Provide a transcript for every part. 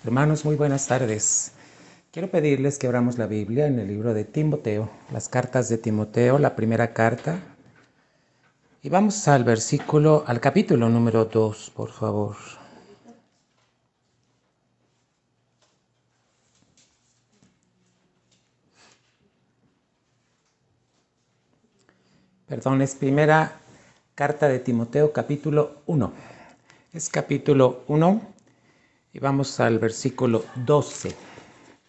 Hermanos, muy buenas tardes. Quiero pedirles que abramos la Biblia en el libro de Timoteo, las cartas de Timoteo, la primera carta. Y vamos al capítulo número 2, por favor. Perdón, es primera carta de Timoteo, capítulo 1. Es capítulo 1 y vamos al versículo 12.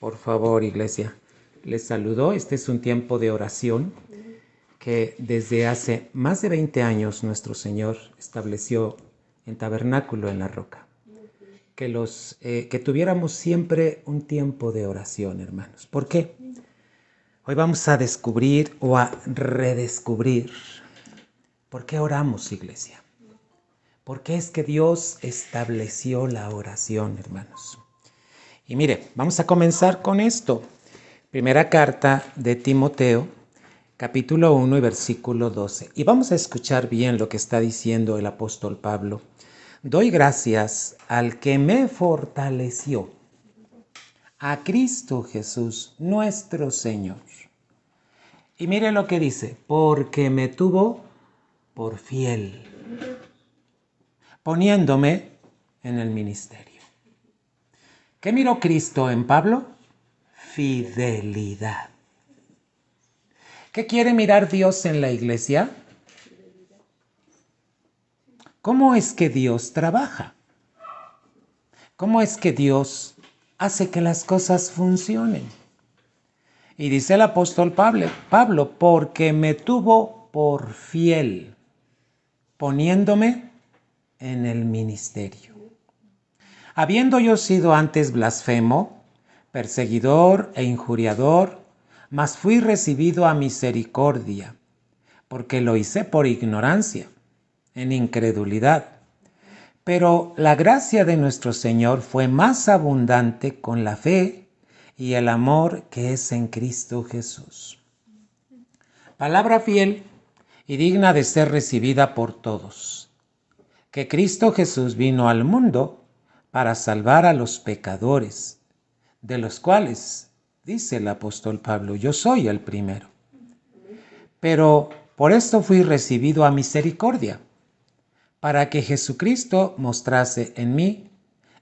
Por favor, iglesia. Les saludo. Este es un tiempo de oración que desde hace más de 20 años nuestro Señor estableció en Tabernáculo en la Roca. Que tuviéramos siempre un tiempo de oración, hermanos. ¿Por qué? Hoy vamos a descubrir o a redescubrir por qué oramos, iglesia. ¿Por qué es que Dios estableció la oración, hermanos? Y mire, vamos a comenzar con esto. Primera carta de Timoteo, capítulo 1 y versículo 12. Y vamos a escuchar bien lo que está diciendo el apóstol Pablo. Doy gracias al que me fortaleció, a Cristo Jesús, nuestro Señor. Y mire lo que dice, porque me tuvo por fiel, poniéndome en el ministerio. ¿Qué miró Cristo en Pablo? Fidelidad. ¿Qué quiere mirar Dios en la iglesia? ¿Cómo es que Dios trabaja? ¿Cómo es que Dios hace que las cosas funcionen? Y dice el apóstol Pablo, porque me tuvo por fiel, poniéndome en el ministerio. Habiendo yo sido antes blasfemo, perseguidor e injuriador, mas fui recibido a misericordia, porque lo hice por ignorancia, en incredulidad. Pero la gracia de nuestro Señor fue más abundante con la fe y el amor que es en Cristo Jesús. Palabra fiel y digna de ser recibida por todos, que Cristo Jesús vino al mundo para salvar a los pecadores, de los cuales, dice el apóstol Pablo, yo soy el primero. Pero por esto fui recibido a misericordia, para que Jesucristo mostrase en mí,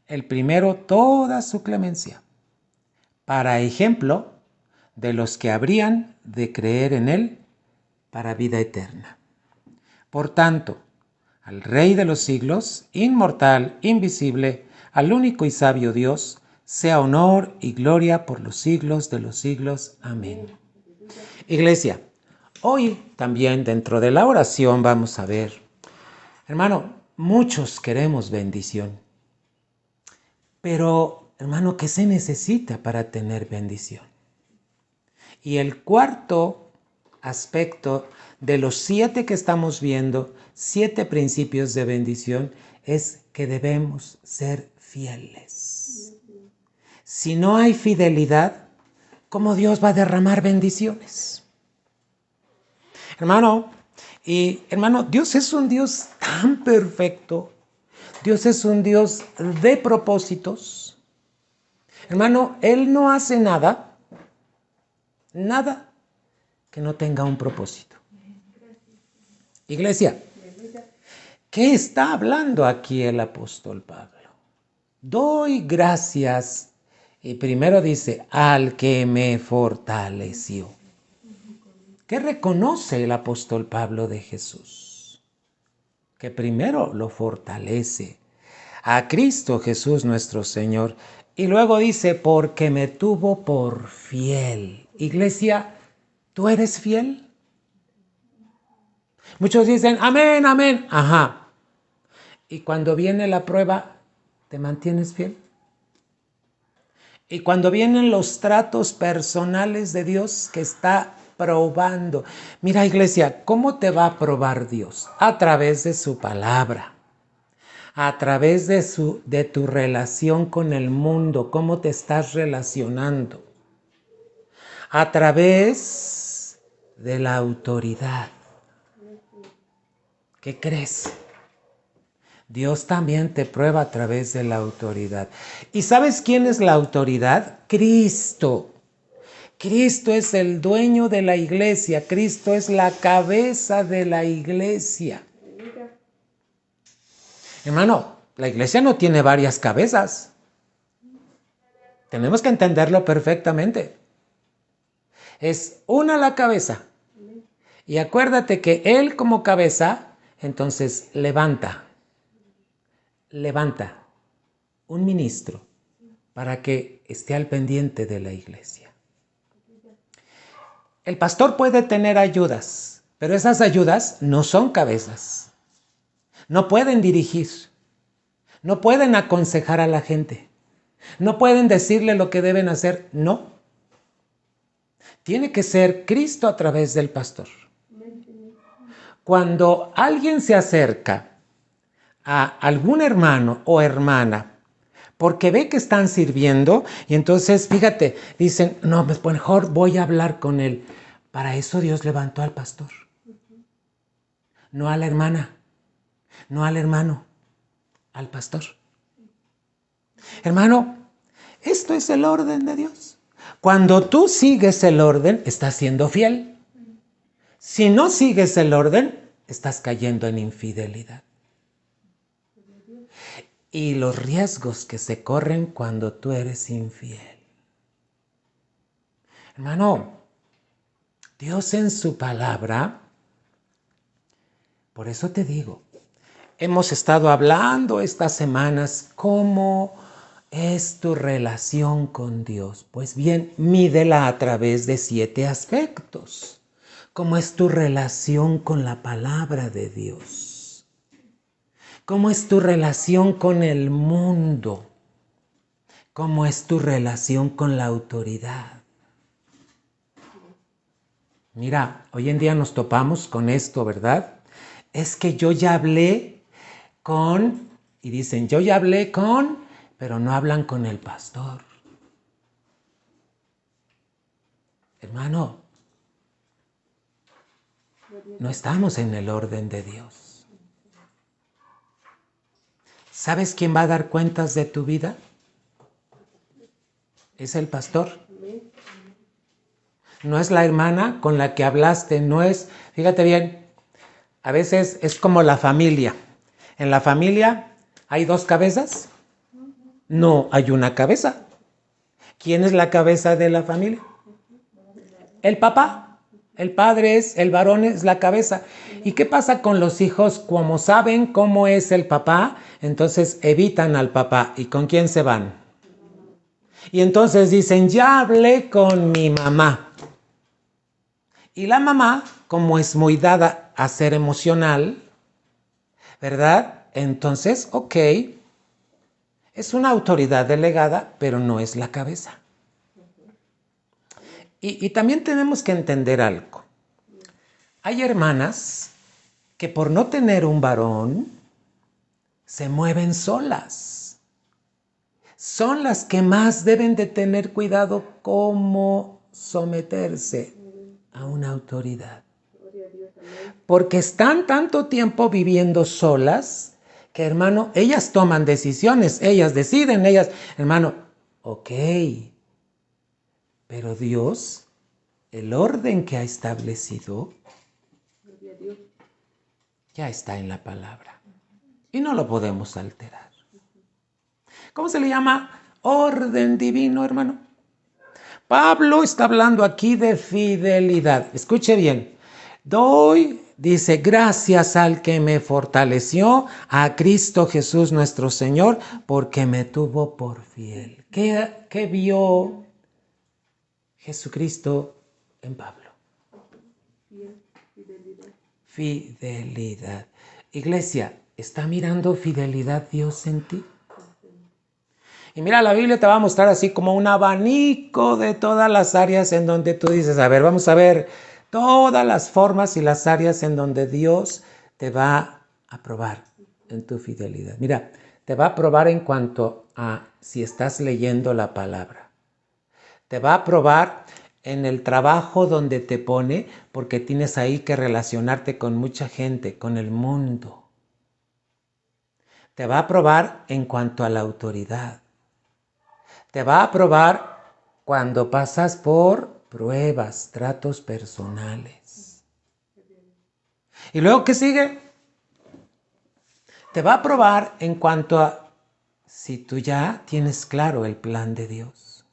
el primero, toda su clemencia, para ejemplo de los que habrían de creer en él para vida eterna. Por tanto, al Rey de los siglos, inmortal, invisible, al único y sabio Dios, sea honor y gloria por los siglos de los siglos. Amén. Iglesia, hoy también dentro de la oración vamos a ver, hermano, muchos queremos bendición, pero hermano, ¿qué se necesita para tener bendición? Y el cuarto aspecto de los 7 que estamos viendo, 7 principios de bendición, es que debemos ser fieles. Si no hay fidelidad, ¿cómo Dios va a derramar bendiciones? Hermano, Dios es un Dios tan perfecto. Dios es un Dios de propósitos. Hermano, Él no hace nada que no tenga un propósito. Iglesia, ¿qué está hablando aquí el apóstol Pablo? Doy gracias, y primero dice, al que me fortaleció. ¿Qué reconoce el apóstol Pablo de Jesús? Que primero lo fortalece, a Cristo Jesús nuestro Señor, y luego dice, porque me tuvo por fiel. Iglesia, ¿tú eres fiel? Muchos dicen, amén, amén. Ajá. Y cuando viene la prueba, ¿te mantienes fiel? Y cuando vienen los tratos personales de Dios que está probando. Mira, iglesia, ¿cómo te va a probar Dios? A través de su palabra. A través de tu relación con el mundo. ¿Cómo te estás relacionando? A través de la autoridad. ¿Qué crees? Dios también te prueba a través de la autoridad. ¿Y sabes quién es la autoridad? Cristo. Cristo es el dueño de la iglesia. Cristo es la cabeza de la iglesia. Hermano, la iglesia no tiene varias cabezas. Tenemos que entenderlo perfectamente. Es una la cabeza. Y acuérdate que Él como cabeza, entonces levanta un ministro para que esté al pendiente de la iglesia. El pastor puede tener ayudas, pero esas ayudas no son cabezas. No pueden dirigir, no pueden aconsejar a la gente, no pueden decirle lo que deben hacer, no. Tiene que ser Cristo a través del pastor. Cuando alguien se acerca a algún hermano o hermana porque ve que están sirviendo y entonces, fíjate, dicen, no, pues mejor voy a hablar con él. Para eso Dios levantó al pastor. No a la hermana, no al hermano, al pastor. Hermano, esto es el orden de Dios. Cuando tú sigues el orden, estás siendo fiel. Si no sigues el orden, estás cayendo en infidelidad. Y los riesgos que se corren cuando tú eres infiel. Hermano, Dios en su palabra, por eso te digo, hemos estado hablando estas semanas cómo es tu relación con Dios. Pues bien, mídela a través de 7 aspectos. ¿Cómo es tu relación con la palabra de Dios? ¿Cómo es tu relación con el mundo? ¿Cómo es tu relación con la autoridad? Mira, hoy en día nos topamos con esto, ¿verdad? Es que yo ya hablé con, y dicen, yo ya hablé con, pero no hablan con el pastor. Hermano, no estamos en el orden de Dios. ¿Sabes quién va a dar cuentas de tu vida? Es el pastor. No es la hermana con la que hablaste, no es, fíjate bien, a veces es como la familia. En la familia hay 2 cabezas. No, hay una cabeza. ¿Quién es la cabeza de la familia? El papá. El padre es, el varón es la cabeza. ¿Y qué pasa con los hijos? Como saben cómo es el papá, entonces evitan al papá. ¿Y con quién se van? Y entonces dicen, ya hablé con mi mamá. Y la mamá, como es muy dada a ser emocional, ¿verdad? Entonces, ok, es una autoridad delegada, pero no es la cabeza. Y también tenemos que entender algo. Hay hermanas que por no tener un varón, se mueven solas. Son las que más deben de tener cuidado cómo someterse a una autoridad. Porque están tanto tiempo viviendo solas que, hermano, ellas toman decisiones, ellas deciden, hermano, ok, pero Dios, el orden que ha establecido, ya está en la palabra y no lo podemos alterar. ¿Cómo se le llama? Orden divino, hermano. Pablo está hablando aquí de fidelidad. Escuche bien. Dice, gracias al que me fortaleció, a Cristo Jesús nuestro Señor, porque me tuvo por fiel. ¿Qué vio Jesucristo en Pablo? Fidelidad. Iglesia, ¿está mirando fidelidad Dios en ti? Y mira, la Biblia te va a mostrar así como un abanico de todas las áreas en donde tú dices, a ver, vamos a ver todas las formas y las áreas en donde Dios te va a probar en tu fidelidad. Mira, te va a probar en cuanto a si estás leyendo la palabra. Te va a probar en el trabajo donde te pone, porque tienes ahí que relacionarte con mucha gente, con el mundo. Te va a probar en cuanto a la autoridad. Te va a probar cuando pasas por pruebas, tratos personales. ¿Y luego qué sigue? Te va a probar en cuanto a si tú ya tienes claro el plan de Dios.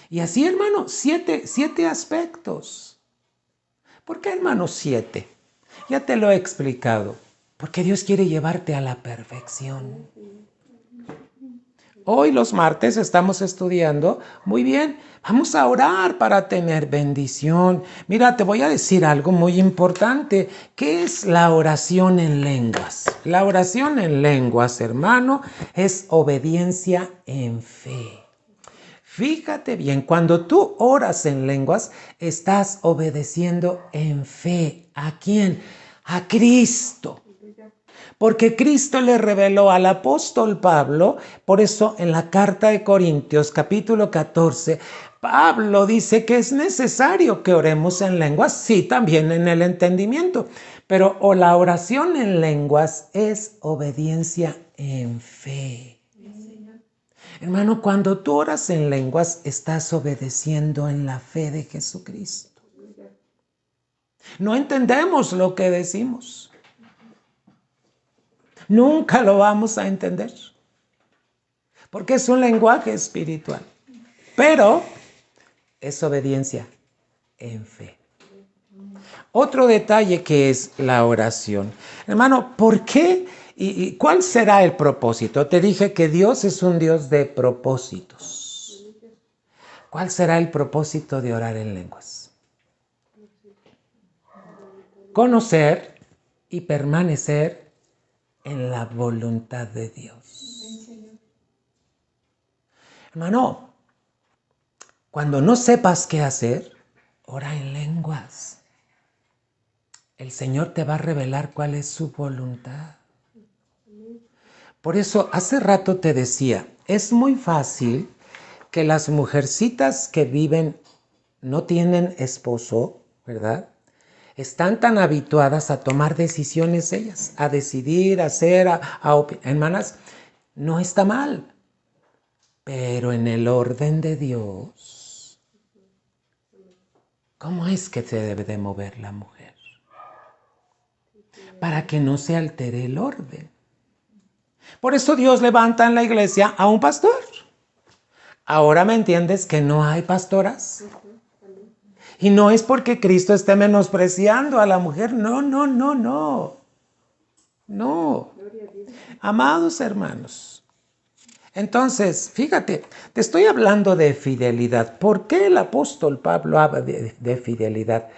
Y así, hermano, siete aspectos. ¿Por qué, hermano, 7? Ya te lo he explicado. Porque Dios quiere llevarte a la perfección. Hoy los martes estamos estudiando. Muy bien, vamos a orar para tener bendición. Mira, te voy a decir algo muy importante. ¿Qué es la oración en lenguas? La oración en lenguas, hermano, es obediencia en fe. Fíjate bien, cuando tú oras en lenguas, estás obedeciendo en fe. ¿A quién? A Cristo. Porque Cristo le reveló al apóstol Pablo, por eso en la carta de Corintios capítulo 14, Pablo dice que es necesario que oremos en lenguas, sí, también en el entendimiento, pero la oración en lenguas es obediencia en fe. Hermano, cuando tú oras en lenguas, estás obedeciendo en la fe de Jesucristo. No entendemos lo que decimos. Nunca lo vamos a entender. Porque es un lenguaje espiritual. Pero es obediencia en fe. Otro detalle que es la oración. Hermano, ¿por qué y cuál será el propósito? Te dije que Dios es un Dios de propósitos. ¿Cuál será el propósito de orar en lenguas? Conocer y permanecer en la voluntad de Dios. Hermano, cuando no sepas qué hacer, ora en lenguas. El Señor te va a revelar cuál es su voluntad. Por eso hace rato te decía, es muy fácil que las mujercitas que viven, no tienen esposo, ¿verdad? Están tan habituadas a tomar decisiones ellas, a decidir, a hacer, hermanas, no está mal. Pero en el orden de Dios, ¿cómo es que se debe de mover la mujer? Para que no se altere el orden. Por eso Dios levanta en la iglesia a un pastor. Ahora me entiendes que no hay pastoras. Y no es porque Cristo esté menospreciando a la mujer. No, no, no, no. No. Amados hermanos. Entonces, fíjate, te estoy hablando de fidelidad. ¿Por qué el apóstol Pablo habla de fidelidad?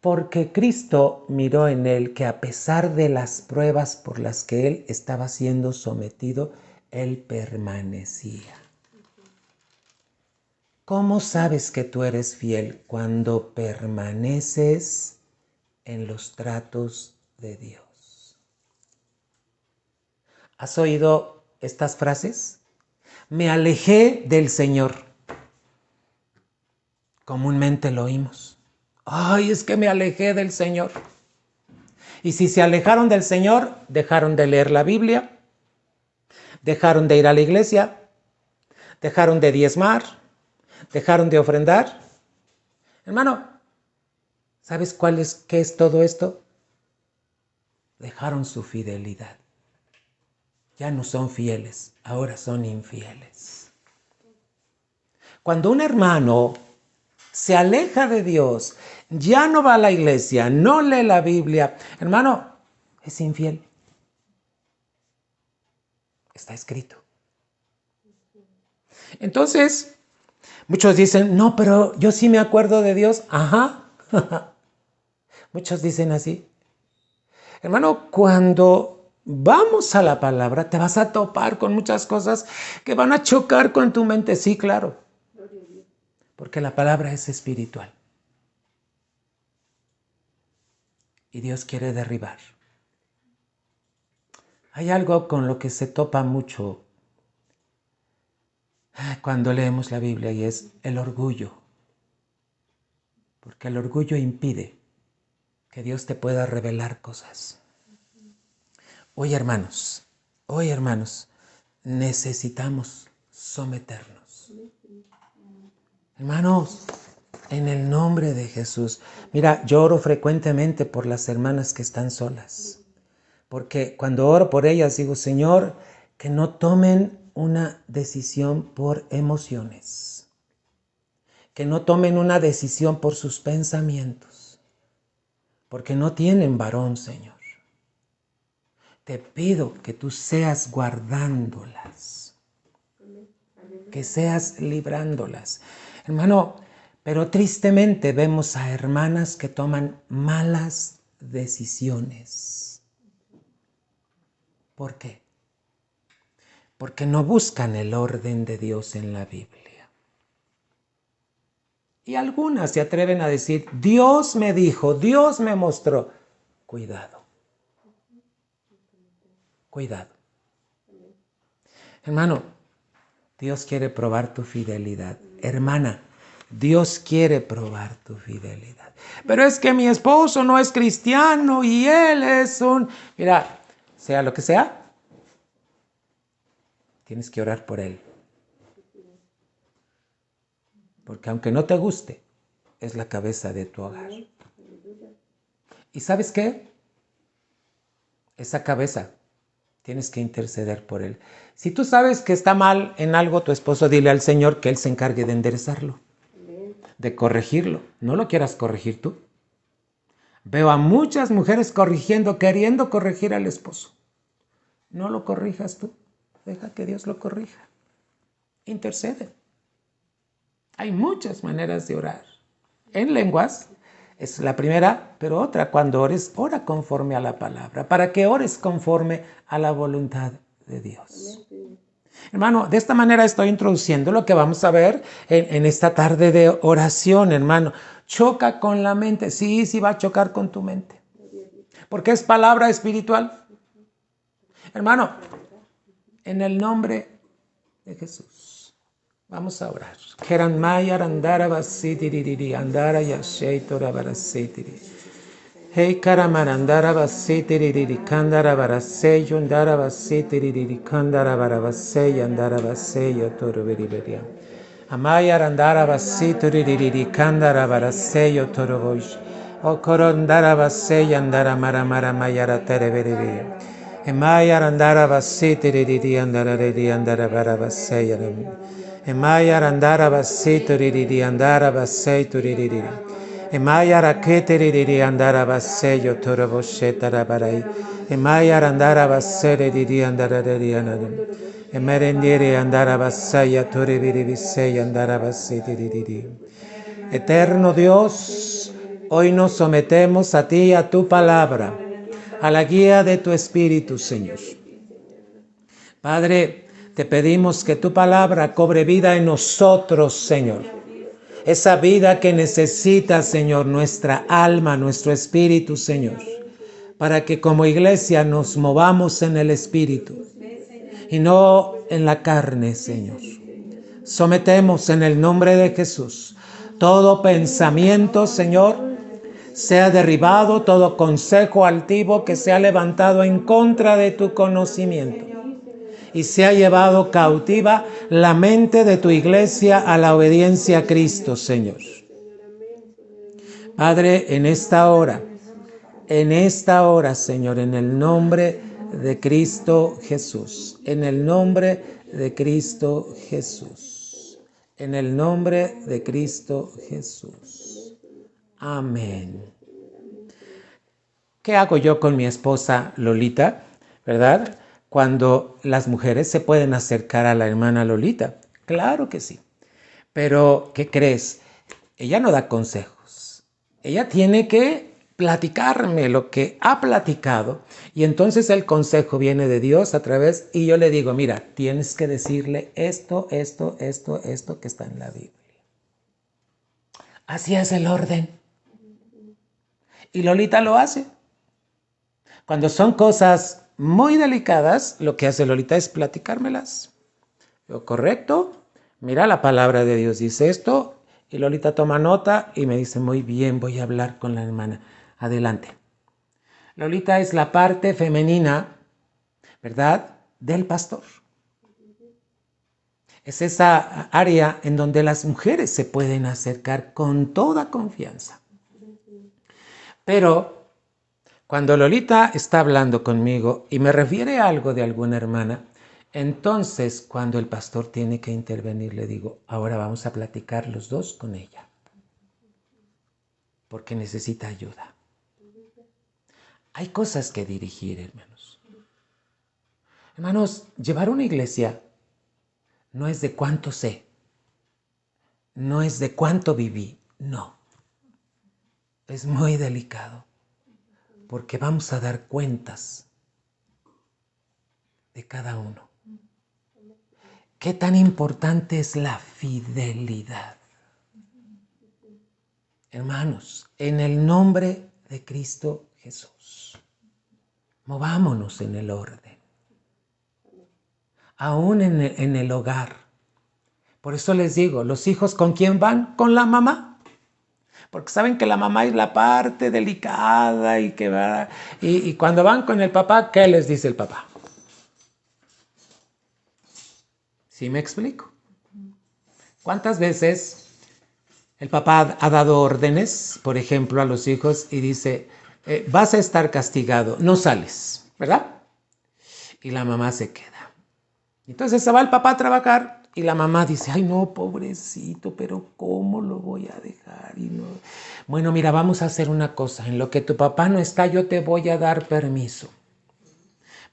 Porque Cristo miró en él que a pesar de las pruebas por las que él estaba siendo sometido, él permanecía. ¿Cómo sabes que tú eres fiel? Cuando permaneces en los tratos de Dios. ¿Has oído estas frases? Me alejé del Señor. Comúnmente lo oímos. Ay, es que me alejé del Señor. Y si se alejaron del Señor, dejaron de leer la Biblia, dejaron de ir a la iglesia, dejaron de diezmar, dejaron de ofrendar. Hermano, ¿sabes qué es todo esto? Dejaron su fidelidad. Ya no son fieles, ahora son infieles. Cuando un hermano se aleja de Dios, ya no va a la iglesia, no lee la Biblia, hermano, es infiel. Está escrito. Entonces, muchos dicen, no, pero yo sí me acuerdo de Dios. Ajá. Muchos dicen así. Hermano, cuando vamos a la palabra, te vas a topar con muchas cosas que van a chocar con tu mente. Sí, claro. Porque la palabra es espiritual. Y Dios quiere derribar. Hay algo con lo que se topa mucho cuando leemos la Biblia y es el orgullo. Porque el orgullo impide que Dios te pueda revelar cosas. Hoy hermanos, necesitamos someternos. Hermanos, en el nombre de Jesús. Mira, yo oro frecuentemente por las hermanas que están solas. Porque cuando oro por ellas digo, Señor, que no tomen una decisión por emociones. Que no tomen una decisión por sus pensamientos. Porque no tienen varón, Señor. Te pido que tú seas guardándolas. Que seas librándolas. Hermano, pero tristemente vemos a hermanas que toman malas decisiones. ¿Por qué? Porque no buscan el orden de Dios en la Biblia. Y algunas se atreven a decir, Dios me dijo, Dios me mostró. Cuidado. Cuidado. Hermano, Dios quiere probar tu fidelidad. Hermana, Dios quiere probar tu fidelidad. Pero es que mi esposo no es cristiano y él es un... Mira, sea lo que sea, tienes que orar por él. Porque aunque no te guste, es la cabeza de tu hogar. ¿Y sabes qué? Esa cabeza, tienes que interceder por él. Si tú sabes que está mal en algo tu esposo, dile al Señor que él se encargue de enderezarlo, de corregirlo. No lo quieras corregir tú. Veo a muchas mujeres corrigiendo, queriendo corregir al esposo. No lo corrijas tú. Deja que Dios lo corrija. Intercede. Hay muchas maneras de orar. En lenguas es la primera, pero otra, cuando ores, ora conforme a la palabra, para que ores conforme a la voluntad de Dios. Hermano, de esta manera estoy introduciendo lo que vamos a ver en esta tarde de oración, hermano. Choca con la mente. Sí, va a chocar con tu mente. Porque es palabra espiritual. Hermano, en el nombre de Jesús, vamos a orar. Hey karamarandara basitiri kandara baraseyo andara basitiri kandara barabaseyo andara baseyo toroberiberia. Amaya randara basitiri kandara baraseyo torobosh. O korondara baseyo andara maramara mayara tereberiberia. Amaya randara basitiri andara redi andara barabaseyo. Amaya randara basitiri andara baseyo toriri. Emaya rakete andara baseyo torobosheta barai. Emaya andara basere andara andara. Emerendere andara basaya toribiri biseya andara basiti. Eterno Dios, hoy nos sometemos a ti y a tu palabra, a la guía de tu Espíritu, Señor. Padre, te pedimos que tu palabra cobre vida en nosotros, Señor. Esa vida que necesita, Señor, nuestra alma, nuestro espíritu, Señor, para que como iglesia nos movamos en el espíritu y no en la carne, Señor. Sometemos en el nombre de Jesús todo pensamiento, Señor, sea derribado, todo consejo altivo que se ha levantado en contra de tu conocimiento. Y se ha llevado cautiva la mente de tu iglesia a la obediencia a Cristo, Señor. Padre, en esta hora, Señor, en el nombre de Cristo Jesús, en el nombre de Cristo Jesús, en el nombre de Cristo Jesús. Amén. ¿Qué hago yo con mi esposa Lolita? ¿Verdad? Cuando las mujeres se pueden acercar a la hermana Lolita. Claro que sí. Pero, ¿qué crees? Ella no da consejos. Ella tiene que platicarme lo que ha platicado. Y entonces el consejo viene de Dios a través. Y yo le digo, mira, tienes que decirle esto que está en la Biblia. Así es el orden. Y Lolita lo hace. Cuando son cosas muy delicadas, lo que hace Lolita es platicármelas. Yo, correcto, mira, la palabra de Dios dice esto, y Lolita toma nota y me dice, muy bien, voy a hablar con la hermana. Adelante. Lolita es la parte femenina ¿verdad?, del pastor. Es esa área en donde las mujeres se pueden acercar con toda confianza. Pero cuando Lolita está hablando conmigo y me refiere a algo de alguna hermana, entonces cuando el pastor tiene que intervenir, le digo, ahora vamos a platicar los dos con ella, porque necesita ayuda. Hay cosas que dirigir, hermanos. Hermanos, llevar una iglesia no es de cuánto sé, no es de cuánto viví, no. Es muy delicado, porque vamos a dar cuentas de cada uno. ¿Qué tan importante es la fidelidad? Hermanos, en el nombre de Cristo Jesús, movámonos en el orden. Aún en el hogar. Por eso les digo, los hijos, ¿con quién van? Con la mamá. Porque saben que la mamá es la parte delicada y que va. Y cuando van con el papá, ¿qué les dice el papá? ¿Sí me explico? ¿Cuántas veces el papá ha dado órdenes, por ejemplo, a los hijos y dice, vas a estar castigado, no sales, ¿verdad? Y la mamá se queda. Entonces se va el papá a trabajar y la mamá dice, ay no, pobrecito, pero ¿cómo lo voy a dejar? Y no. Bueno, mira, vamos a hacer una cosa, en lo que tu papá no está yo te voy a dar permiso,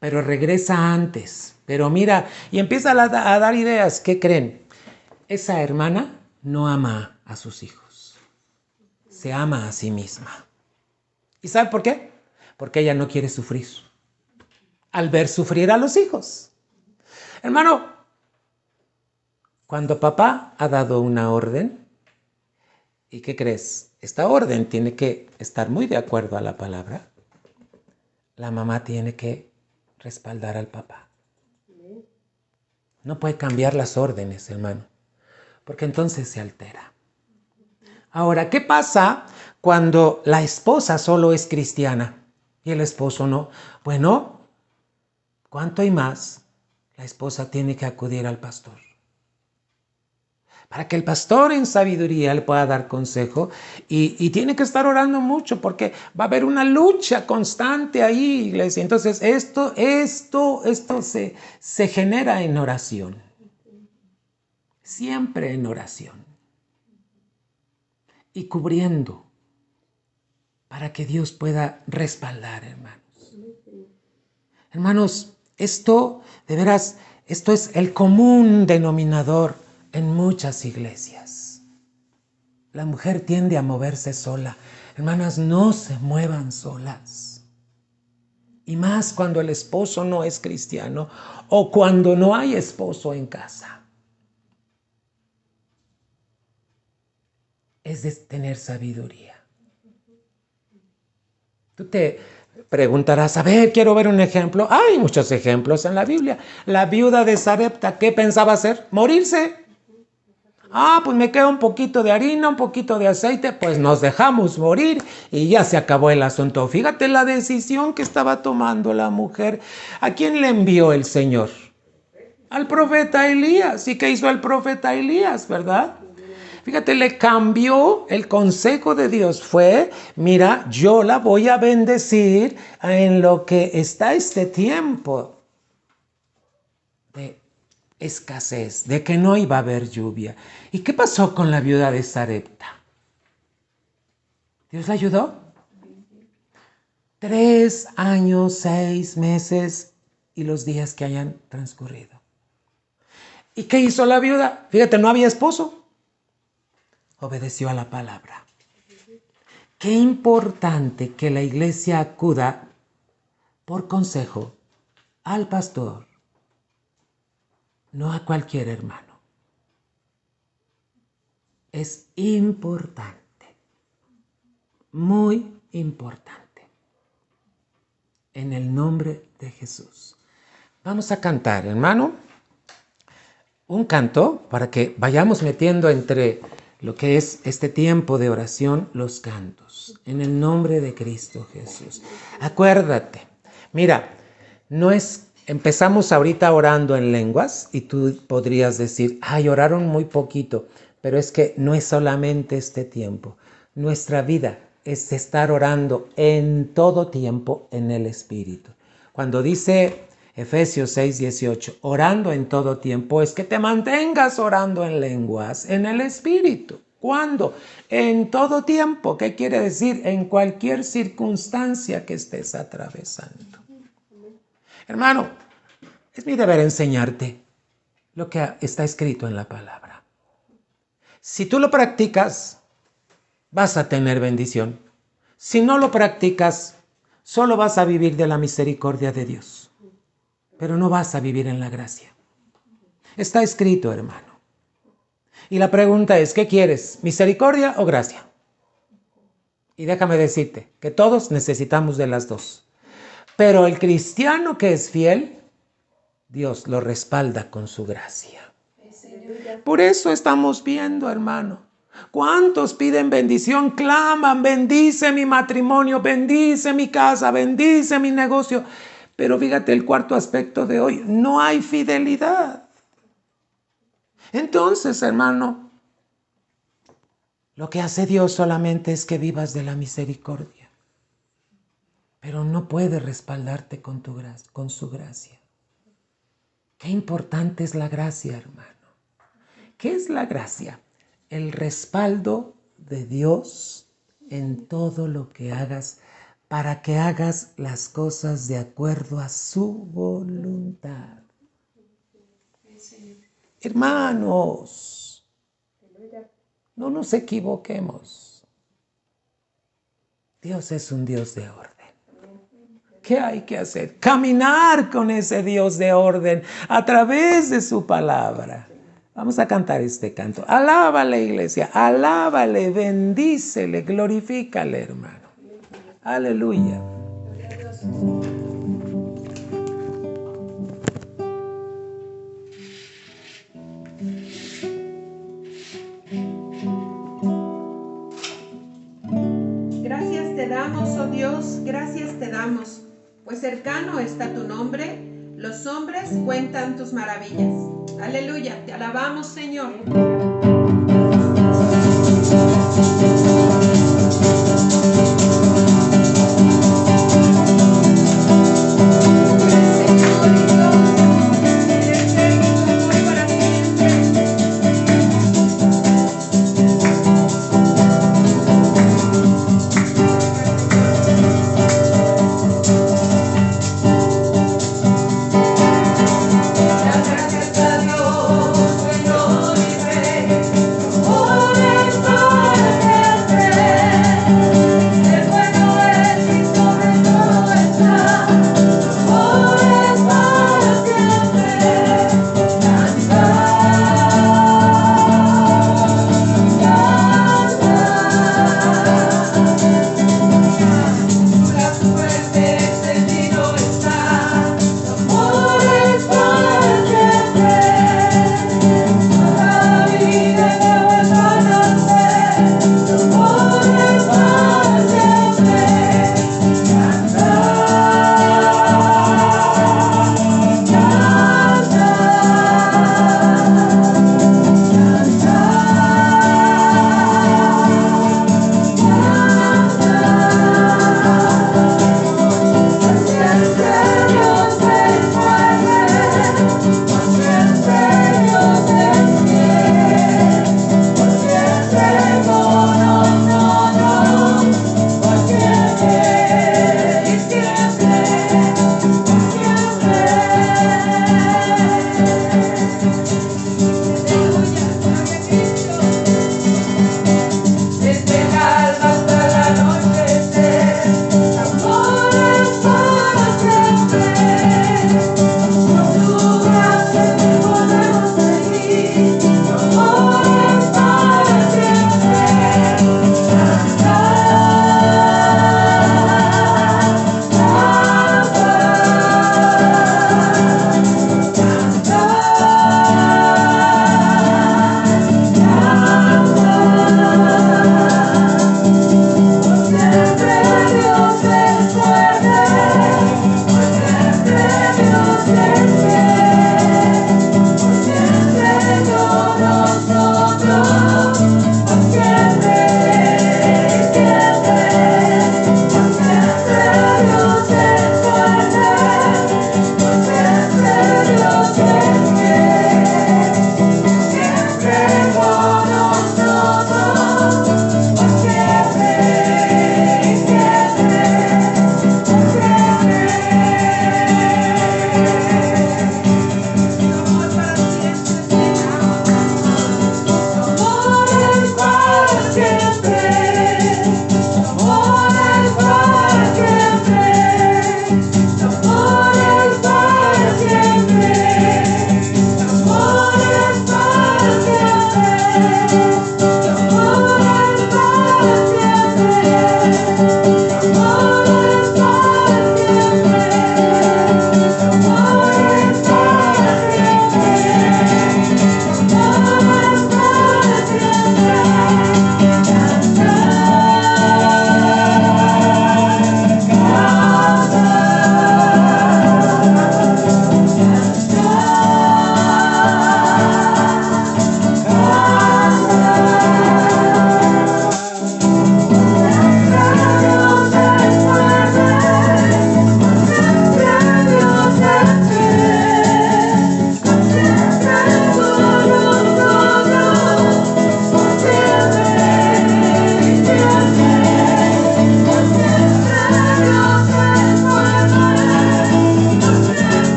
pero regresa antes, pero mira, y empieza a dar ideas. ¿Qué creen? Esa hermana no ama a sus hijos, se ama a sí misma. ¿Y sabe por qué? Porque ella no quiere sufrir al ver sufrir a los hijos. Hermano, cuando papá ha dado una orden, ¿y qué crees? Esta orden tiene que estar muy de acuerdo a la palabra. La mamá tiene que respaldar al papá. No puede cambiar las órdenes, hermano, porque entonces se altera. Ahora, ¿qué pasa cuando la esposa solo es cristiana y el esposo no? Bueno, ¿cuánto hay más? La esposa tiene que acudir al pastor, para que el pastor en sabiduría le pueda dar consejo y tiene que estar orando mucho porque va a haber una lucha constante ahí, iglesia. Entonces esto se genera en oración, siempre en oración y cubriendo para que Dios pueda respaldar, hermanos. Hermanos, esto, de veras, esto es el común denominador en muchas iglesias. La mujer tiende a moverse sola. Hermanas, no se muevan solas. Y más cuando el esposo no es cristiano o cuando no hay esposo en casa. Es de tener sabiduría. Tú te preguntarás, a ver, quiero ver un ejemplo. Hay muchos ejemplos en la Biblia. La viuda de Sarepta, ¿qué pensaba hacer? Morirse. Pues me queda un poquito de harina, un poquito de aceite, pues nos dejamos morir y ya se acabó el asunto. Fíjate la decisión que estaba tomando la mujer. ¿A quién le envió el Señor? Al profeta Elías. ¿Y qué hizo el profeta Elías, verdad? Fíjate, le cambió el consejo de Dios. Fue, mira, yo la voy a bendecir en lo que está este tiempo de escasez, de que no iba a haber lluvia. ¿Y qué pasó con la viuda de Sarepta? ¿Dios la ayudó? 3 años, 6 meses y los días que hayan transcurrido. ¿Y qué hizo la viuda? Fíjate, no había esposo. Obedeció a la palabra. Qué importante que la iglesia acuda por consejo al pastor, no a cualquier hermano. Es importante, muy importante, en el nombre de Jesús. Vamos a cantar, hermano, un canto para que vayamos metiendo entre lo que es este tiempo de oración, los cantos, en el nombre de Cristo Jesús. Acuérdate, mira, no es Empezamos ahorita orando en lenguas y tú podrías decir, ay, oraron muy poquito, pero es que no es solamente este tiempo. Nuestra vida es estar orando en todo tiempo en el Espíritu. Cuando dice Efesios 6:18, orando en todo tiempo, es que te mantengas orando en lenguas, en el Espíritu. ¿Cuándo? En todo tiempo. ¿Qué quiere decir? En cualquier circunstancia que estés atravesando. Hermano, es mi deber enseñarte lo que está escrito en la palabra. Si tú lo practicas, vas a tener bendición. Si no lo practicas, solo vas a vivir de la misericordia de Dios, pero no vas a vivir en la gracia. Está escrito, hermano. Y la pregunta es, ¿qué quieres? ¿Misericordia o gracia? Y déjame decirte que todos necesitamos de las dos. Pero el cristiano que es fiel, Dios lo respalda con su gracia. Por eso estamos viendo, hermano. ¿Cuántos piden bendición? Claman, bendice mi matrimonio, bendice mi casa, bendice mi negocio. Pero fíjate el cuarto aspecto de hoy, no hay fidelidad. Entonces, hermano, lo que hace Dios solamente es que vivas de la misericordia. Pero no puede respaldarte con su gracia. Qué importante es la gracia, hermano. ¿Qué es la gracia? El respaldo de Dios en todo lo que hagas para que hagas las cosas de acuerdo a su voluntad. Hermanos, no nos equivoquemos. Dios es un Dios de orden. ¿Qué hay que hacer? Caminar con ese Dios de orden a través de su palabra. Vamos a cantar este canto. Alábale, iglesia, alábale, bendícele, glorifícale, hermano. Aleluya. Gracias te damos, oh Dios, gracias te damos, pues cercano está tu nombre, los hombres cuentan tus maravillas. Aleluya, te alabamos, Señor.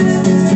Eres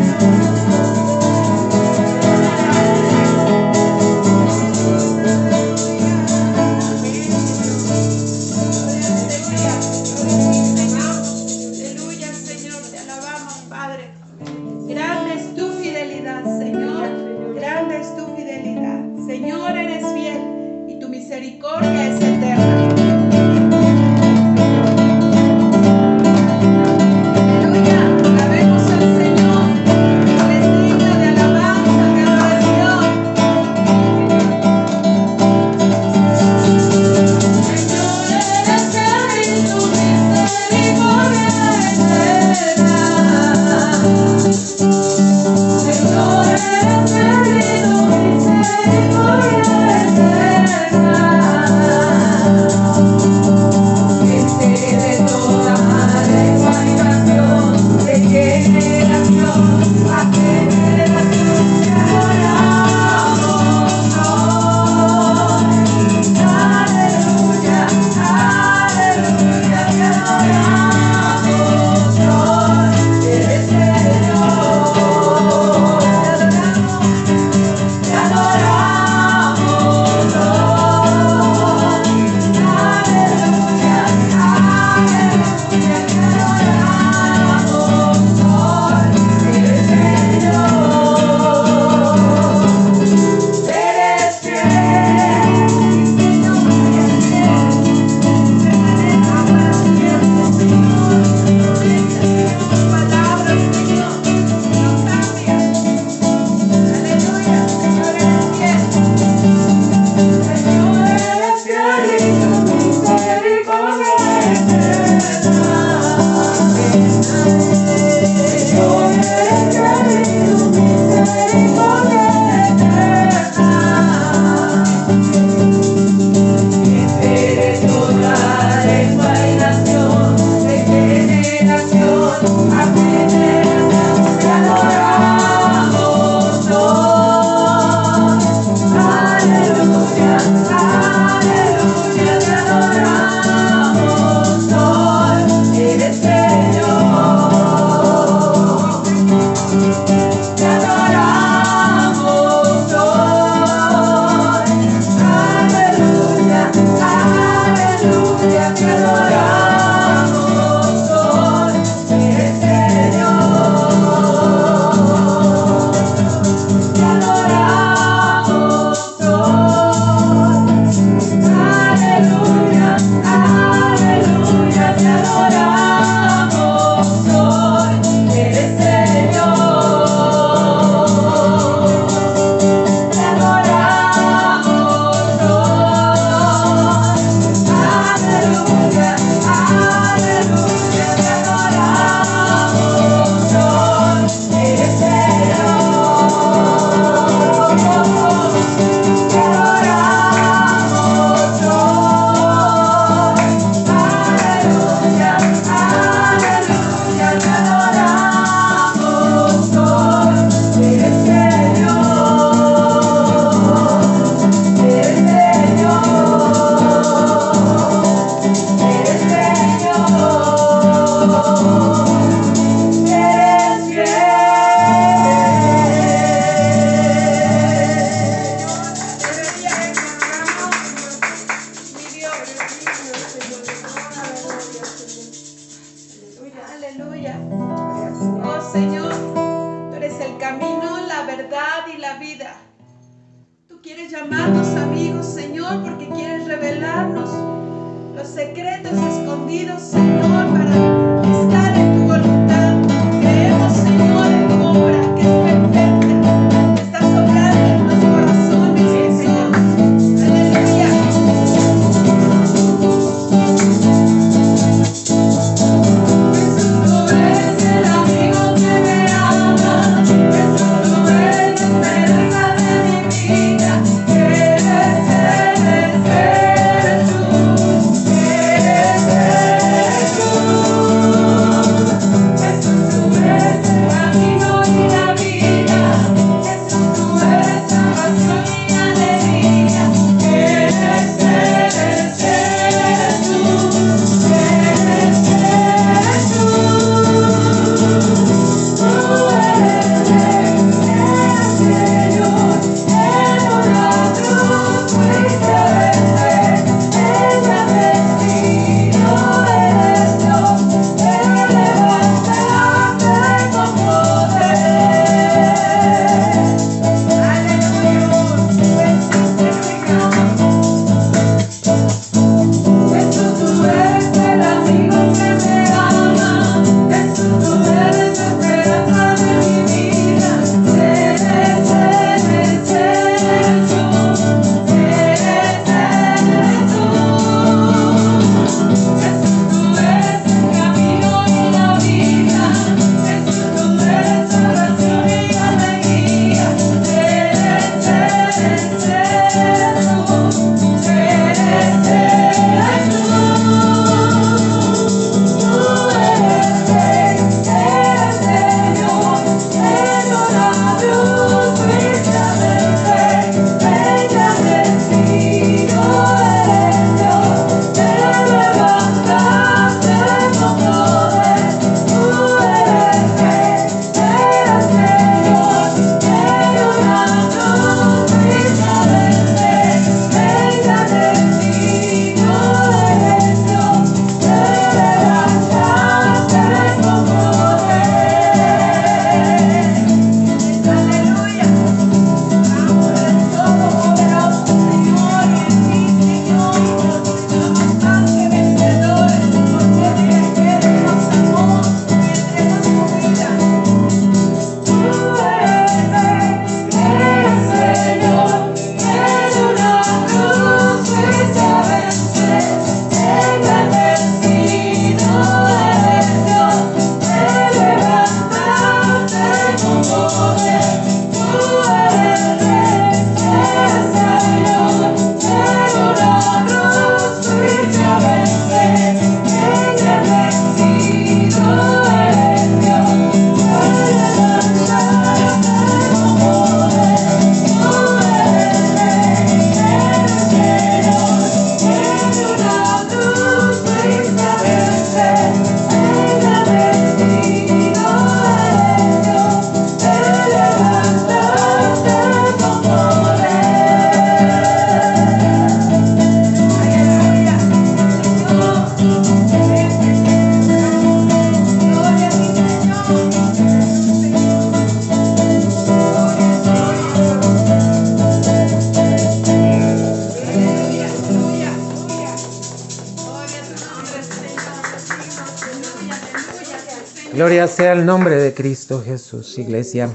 Gloria sea el nombre de Cristo Jesús, iglesia.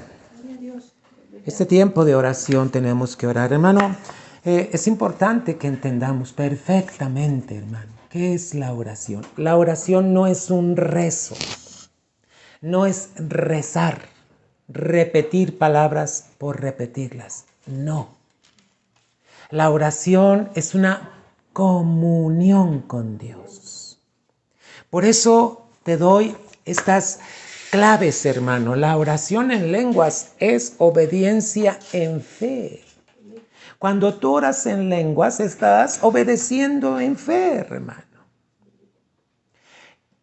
Este tiempo de oración tenemos que orar, hermano. Es importante que entendamos perfectamente, hermano, qué es la oración. La oración no es un rezo, no es rezar, repetir palabras por repetirlas, no. La oración es una comunión con Dios. Por eso te doy estas claves, hermano. La oración en lenguas es obediencia en fe. Cuando tú oras en lenguas, estás obedeciendo en fe, hermano.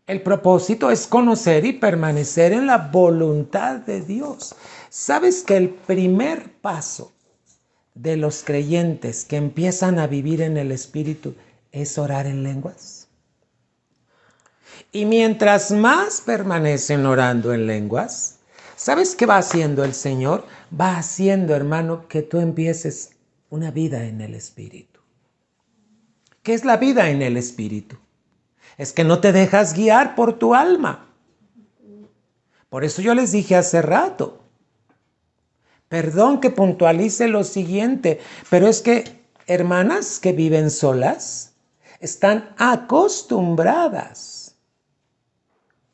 El propósito es conocer y permanecer en la voluntad de Dios. ¿Sabes que el primer paso de los creyentes que empiezan a vivir en el Espíritu es orar en lenguas? Y mientras más permanecen orando en lenguas, ¿sabes qué va haciendo el Señor? Va haciendo, hermano, que tú empieces una vida en el Espíritu. ¿Qué es la vida en el Espíritu? Es que no te dejas guiar por tu alma. Por eso yo les dije hace rato, perdón que puntualice lo siguiente, pero es que hermanas que viven solas están acostumbradas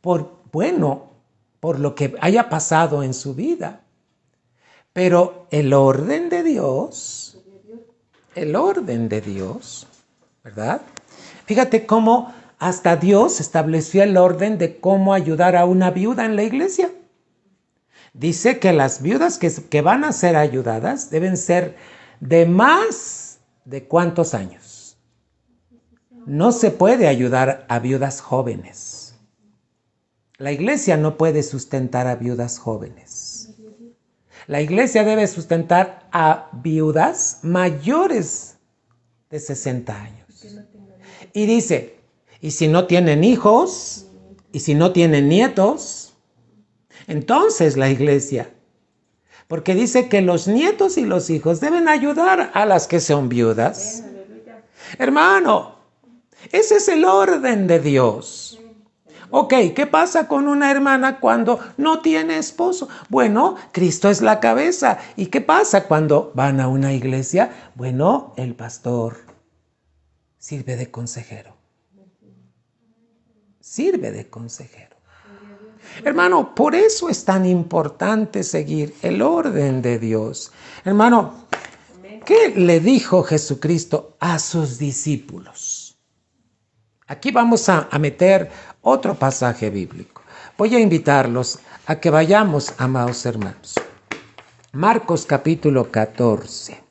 por lo que haya pasado en su vida. Pero el orden de Dios, ¿verdad? Fíjate cómo hasta Dios estableció el orden de cómo ayudar a una viuda en la iglesia. Dice que las viudas que van a ser ayudadas deben ser de más de ¿cuántos años? No se puede ayudar a viudas jóvenes. La iglesia no puede sustentar a viudas jóvenes. La iglesia debe sustentar a viudas mayores de 60 años. Y dice, y si no tienen hijos, y si no tienen nietos, entonces la iglesia, porque dice que los nietos y los hijos deben ayudar a las que son viudas. Hermano, ese es el orden de Dios. Ok, ¿qué pasa con una hermana cuando no tiene esposo? Bueno, Cristo es la cabeza. ¿Y qué pasa cuando van a una iglesia? Bueno, el pastor sirve de consejero. Sirve de consejero. Hermano, por eso es tan importante seguir el orden de Dios. Hermano, ¿qué le dijo Jesucristo a sus discípulos? Aquí vamos a meter otro pasaje bíblico. Voy a invitarlos a que vayamos, amados hermanos. Marcos capítulo 14.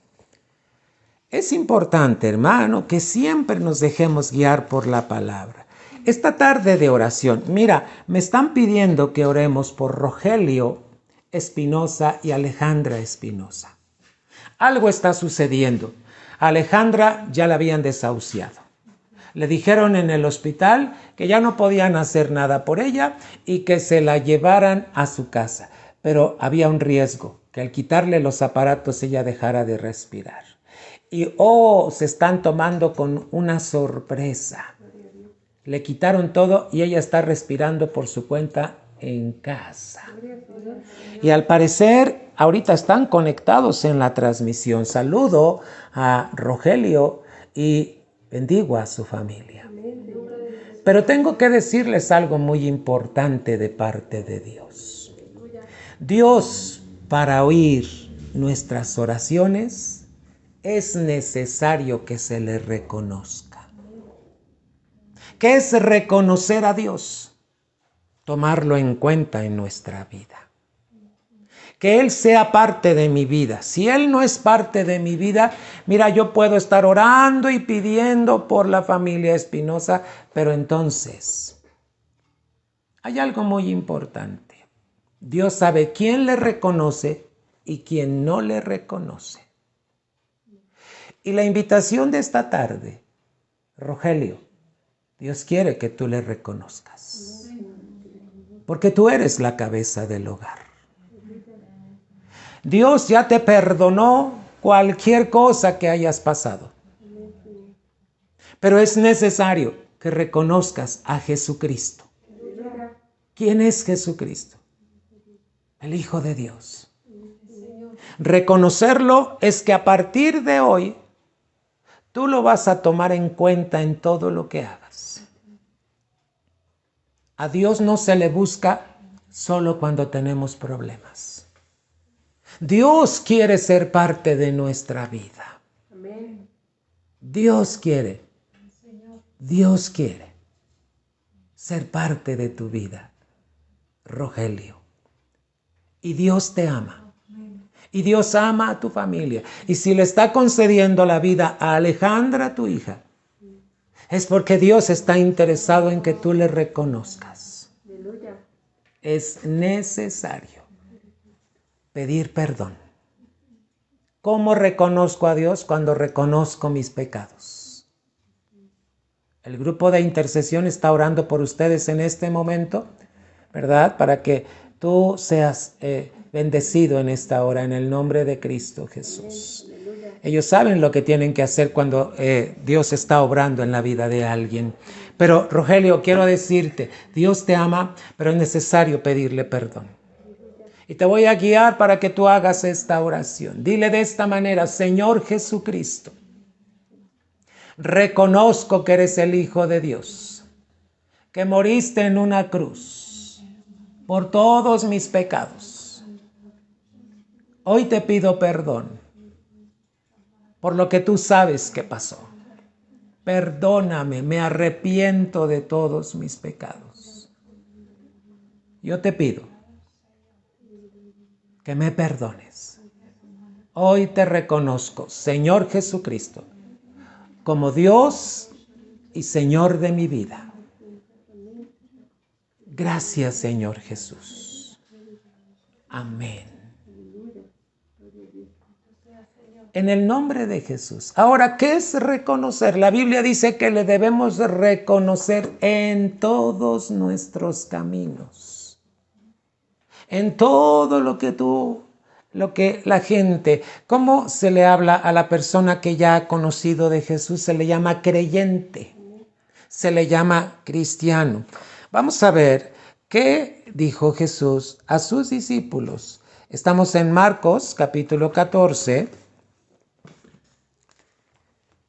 Es importante, hermano, que siempre nos dejemos guiar por la palabra. Esta tarde de oración, mira, me están pidiendo que oremos por Rogelio Espinosa y Alejandra Espinosa. Algo está sucediendo. A Alejandra ya la habían desahuciado. Le dijeron en el hospital que ya no podían hacer nada por ella y que se la llevaran a su casa. Pero había un riesgo, que al quitarle los aparatos ella dejara de respirar. Y se están tomando con una sorpresa. Le quitaron todo y ella está respirando por su cuenta en casa. Y al parecer ahorita están conectados en la transmisión. Saludo a Rogelio y bendigo a su familia. Pero tengo que decirles algo muy importante de parte de Dios. Dios, para oír nuestras oraciones, es necesario que se le reconozca. ¿Qué es reconocer a Dios? Tomarlo en cuenta en nuestra vida. Que Él sea parte de mi vida. Si Él no es parte de mi vida, mira, yo puedo estar orando y pidiendo por la familia Espinosa, pero entonces hay algo muy importante. Dios sabe quién le reconoce y quién no le reconoce. Y la invitación de esta tarde, Rogelio, Dios quiere que tú le reconozcas. Porque tú eres la cabeza del hogar. Dios ya te perdonó cualquier cosa que hayas pasado. Pero es necesario que reconozcas a Jesucristo, ¿Quién es Jesucristo? El Hijo de Dios. Reconocerlo es que a partir de hoy tú lo vas a tomar en cuenta en todo lo que hagas. A Dios no se le busca solo cuando tenemos problemas. Dios quiere ser parte de nuestra vida. Dios quiere ser parte de tu vida, Rogelio. Y Dios te ama. Y Dios ama a tu familia. Y si le está concediendo la vida a Alejandra, tu hija, es porque Dios está interesado en que tú le reconozcas. Es necesario pedir perdón. ¿Cómo reconozco a Dios? Cuando reconozco mis pecados. El grupo de intercesión está orando por ustedes en este momento, ¿verdad? Para que tú seas bendecido en esta hora, en el nombre de Cristo Jesús. Ellos saben lo que tienen que hacer cuando Dios está obrando en la vida de alguien. Pero, Rogelio, quiero decirte, Dios te ama, pero es necesario pedirle perdón. Y te voy a guiar para que tú hagas esta oración. Dile de esta manera: Señor Jesucristo, reconozco que eres el Hijo de Dios, que moriste en una cruz por todos mis pecados. Hoy te pido perdón por lo que tú sabes que pasó. Perdóname, me arrepiento de todos mis pecados. Yo te pido que me perdones. Hoy te reconozco, Señor Jesucristo, como Dios y Señor de mi vida. Gracias, Señor Jesús. Amén. En el nombre de Jesús. Ahora, ¿qué es reconocer? La Biblia dice que le debemos reconocer en todos nuestros caminos. En todo lo que la gente, ¿cómo se le habla a la persona que ya ha conocido de Jesús? Se le llama creyente, se le llama cristiano. Vamos a ver qué dijo Jesús a sus discípulos. Estamos en Marcos capítulo 14.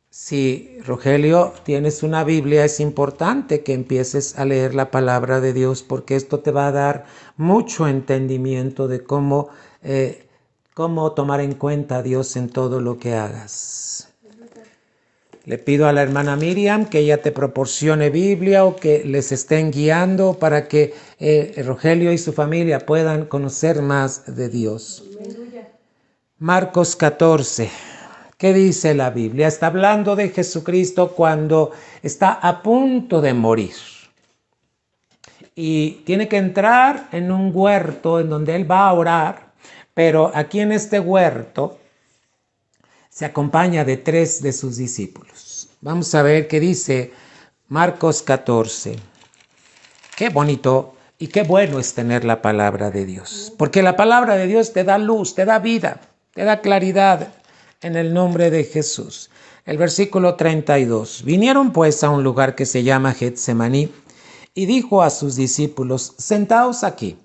Si, Rogelio, tienes una Biblia, es importante que empieces a leer la palabra de Dios, porque esto te va a dar mucho entendimiento de cómo tomar en cuenta a Dios en todo lo que hagas. Le pido a la hermana Miriam que ella te proporcione Biblia o que les estén guiando para que Rogelio y su familia puedan conocer más de Dios. Marcos 14. ¿Qué dice la Biblia? Está hablando de Jesucristo cuando está a punto de morir. Y tiene que entrar en un huerto en donde él va a orar, pero aquí en este huerto se acompaña de 3 de sus discípulos. Vamos a ver qué dice Marcos 14. Qué bonito y qué bueno es tener la palabra de Dios, porque la palabra de Dios te da luz, te da vida, te da claridad. En el nombre de Jesús. El versículo 32. Vinieron pues a un lugar que se llama Getsemaní y dijo a sus discípulos: sentaos aquí,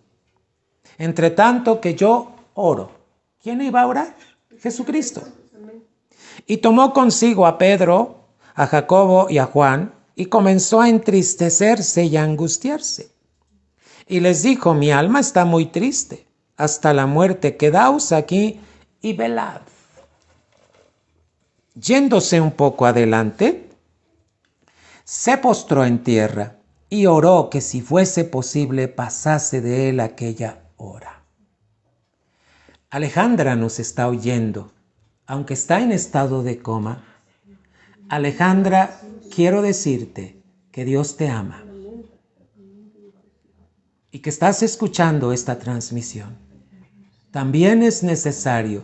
entre tanto que yo oro. ¿Quién iba a orar? Jesucristo. Y tomó consigo a Pedro, a Jacobo y a Juan y comenzó a entristecerse y a angustiarse. Y les dijo: mi alma está muy triste hasta la muerte, quedaos aquí y velad. Yéndose un poco adelante, se postró en tierra y oró que si fuese posible pasase de él aquella hora. Alejandra nos está oyendo, aunque está en estado de coma. Alejandra, quiero decirte que Dios te ama y que estás escuchando esta transmisión. También es necesario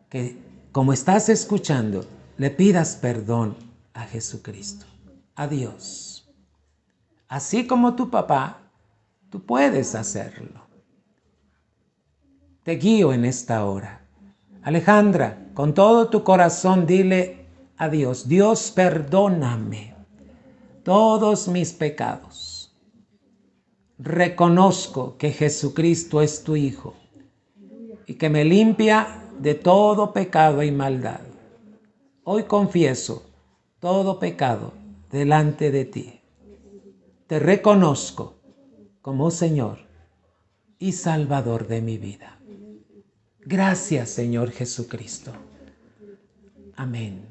que, como estás escuchando, le pidas perdón a Jesucristo, a Dios. Así como tu papá, tú puedes hacerlo. Te guío en esta hora. Alejandra, con todo tu corazón dile a Dios: Dios, perdóname todos mis pecados. reconozco que Jesucristo es tu Hijo y que me limpia de todo pecado y maldad. Hoy confieso todo pecado delante de ti. Te reconozco como Señor y Salvador de mi vida. Gracias, Señor Jesucristo. Amén.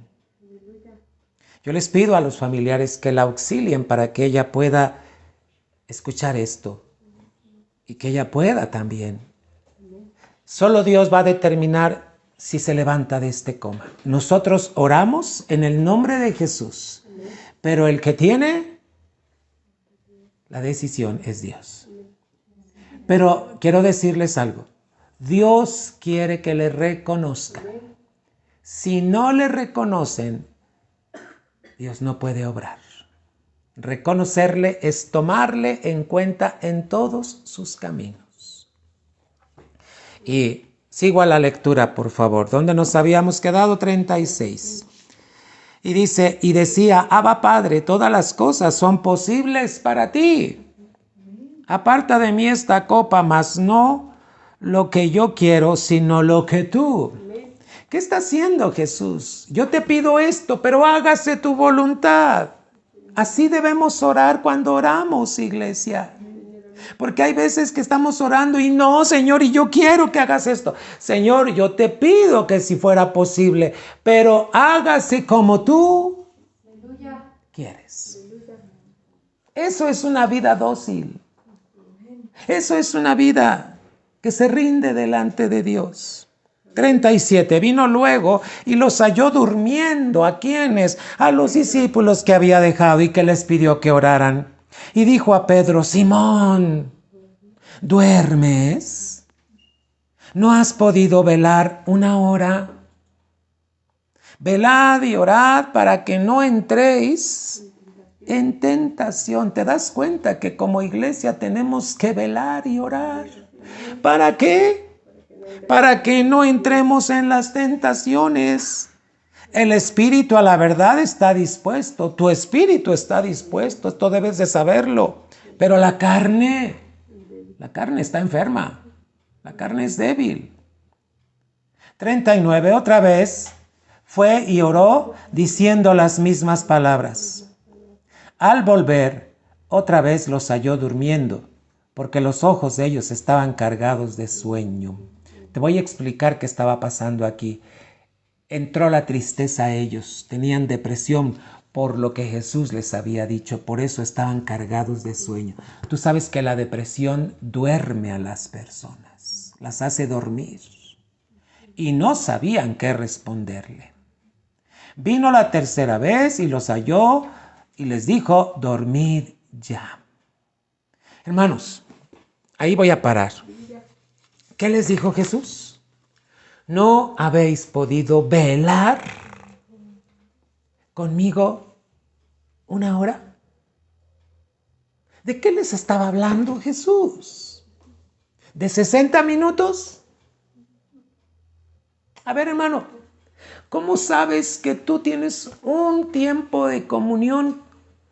Yo les pido a los familiares que la auxilien para que ella pueda escuchar esto y que ella pueda también. Solo Dios va a determinar si se levanta de este coma. Nosotros oramos en el nombre de Jesús, pero el que tiene la decisión es Dios. Pero quiero decirles algo. Dios quiere que le reconozcan. Si no le reconocen, Dios no puede obrar. Reconocerle es tomarle en cuenta en todos sus caminos. Y sigo a la lectura, por favor, donde nos habíamos quedado, 36. Y dice, y decía, Abba Padre, todas las cosas son posibles para ti. Aparta de mí esta copa, mas no lo que yo quiero, sino lo que tú. ¿Qué está haciendo Jesús? Yo te pido esto, pero hágase tu voluntad. Así debemos orar cuando oramos, iglesia. Porque hay veces que estamos orando y no, Señor, y yo quiero que hagas esto. Señor, yo te pido que si fuera posible, pero hágase como tú quieres. Eso es una vida dócil. Eso es una vida que se rinde delante de Dios. 37. Vino luego y los halló durmiendo. ¿A quiénes? A los discípulos que había dejado y que les pidió que oraran. Y dijo a Pedro, Simón, ¿duermes? ¿No has podido velar una hora? Velad y orad para que no entréis en tentación. ¿Te das cuenta que como iglesia tenemos que velar y orar? ¿Para qué? Para que no entremos en las tentaciones. El espíritu a la verdad está dispuesto. Tu espíritu está dispuesto. Esto debes de saberlo. Pero la carne está enferma. La carne es débil. 39. Otra vez fue y oró diciendo las mismas palabras. Al volver, otra vez los halló durmiendo, porque los ojos de ellos estaban cargados de sueño. Te voy a explicar qué estaba pasando aquí. Entró la tristeza a ellos, tenían depresión por lo que Jesús les había dicho, por eso estaban cargados de sueño. Tú sabes que la depresión duerme a las personas, las hace dormir y no sabían qué responderle. Vino la tercera vez y los halló y les dijo, dormid ya. Hermanos, ahí voy a parar. ¿Qué les dijo Jesús? ¿No habéis podido velar conmigo una hora? ¿De qué les estaba hablando Jesús? ¿De 60 minutos? A ver, hermano, ¿cómo sabes que tú tienes un tiempo de comunión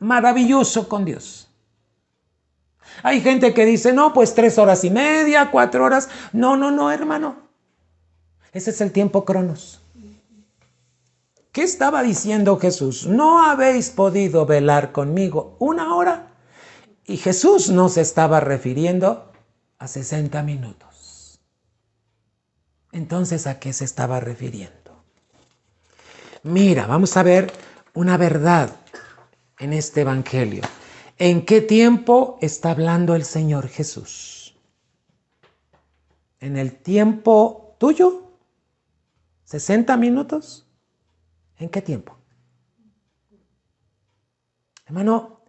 maravilloso con Dios? Hay gente que dice, no, pues 3 horas y media, 4 horas. No, hermano. Ese es el tiempo cronos. ¿Qué estaba diciendo Jesús? No habéis podido velar conmigo una hora. Y Jesús no se estaba refiriendo a 60 minutos. Entonces, ¿a qué se estaba refiriendo? Mira, vamos a ver una verdad en este evangelio. ¿En qué tiempo está hablando el Señor Jesús? ¿En el tiempo tuyo? ¿60 minutos? ¿En qué tiempo? Hermano,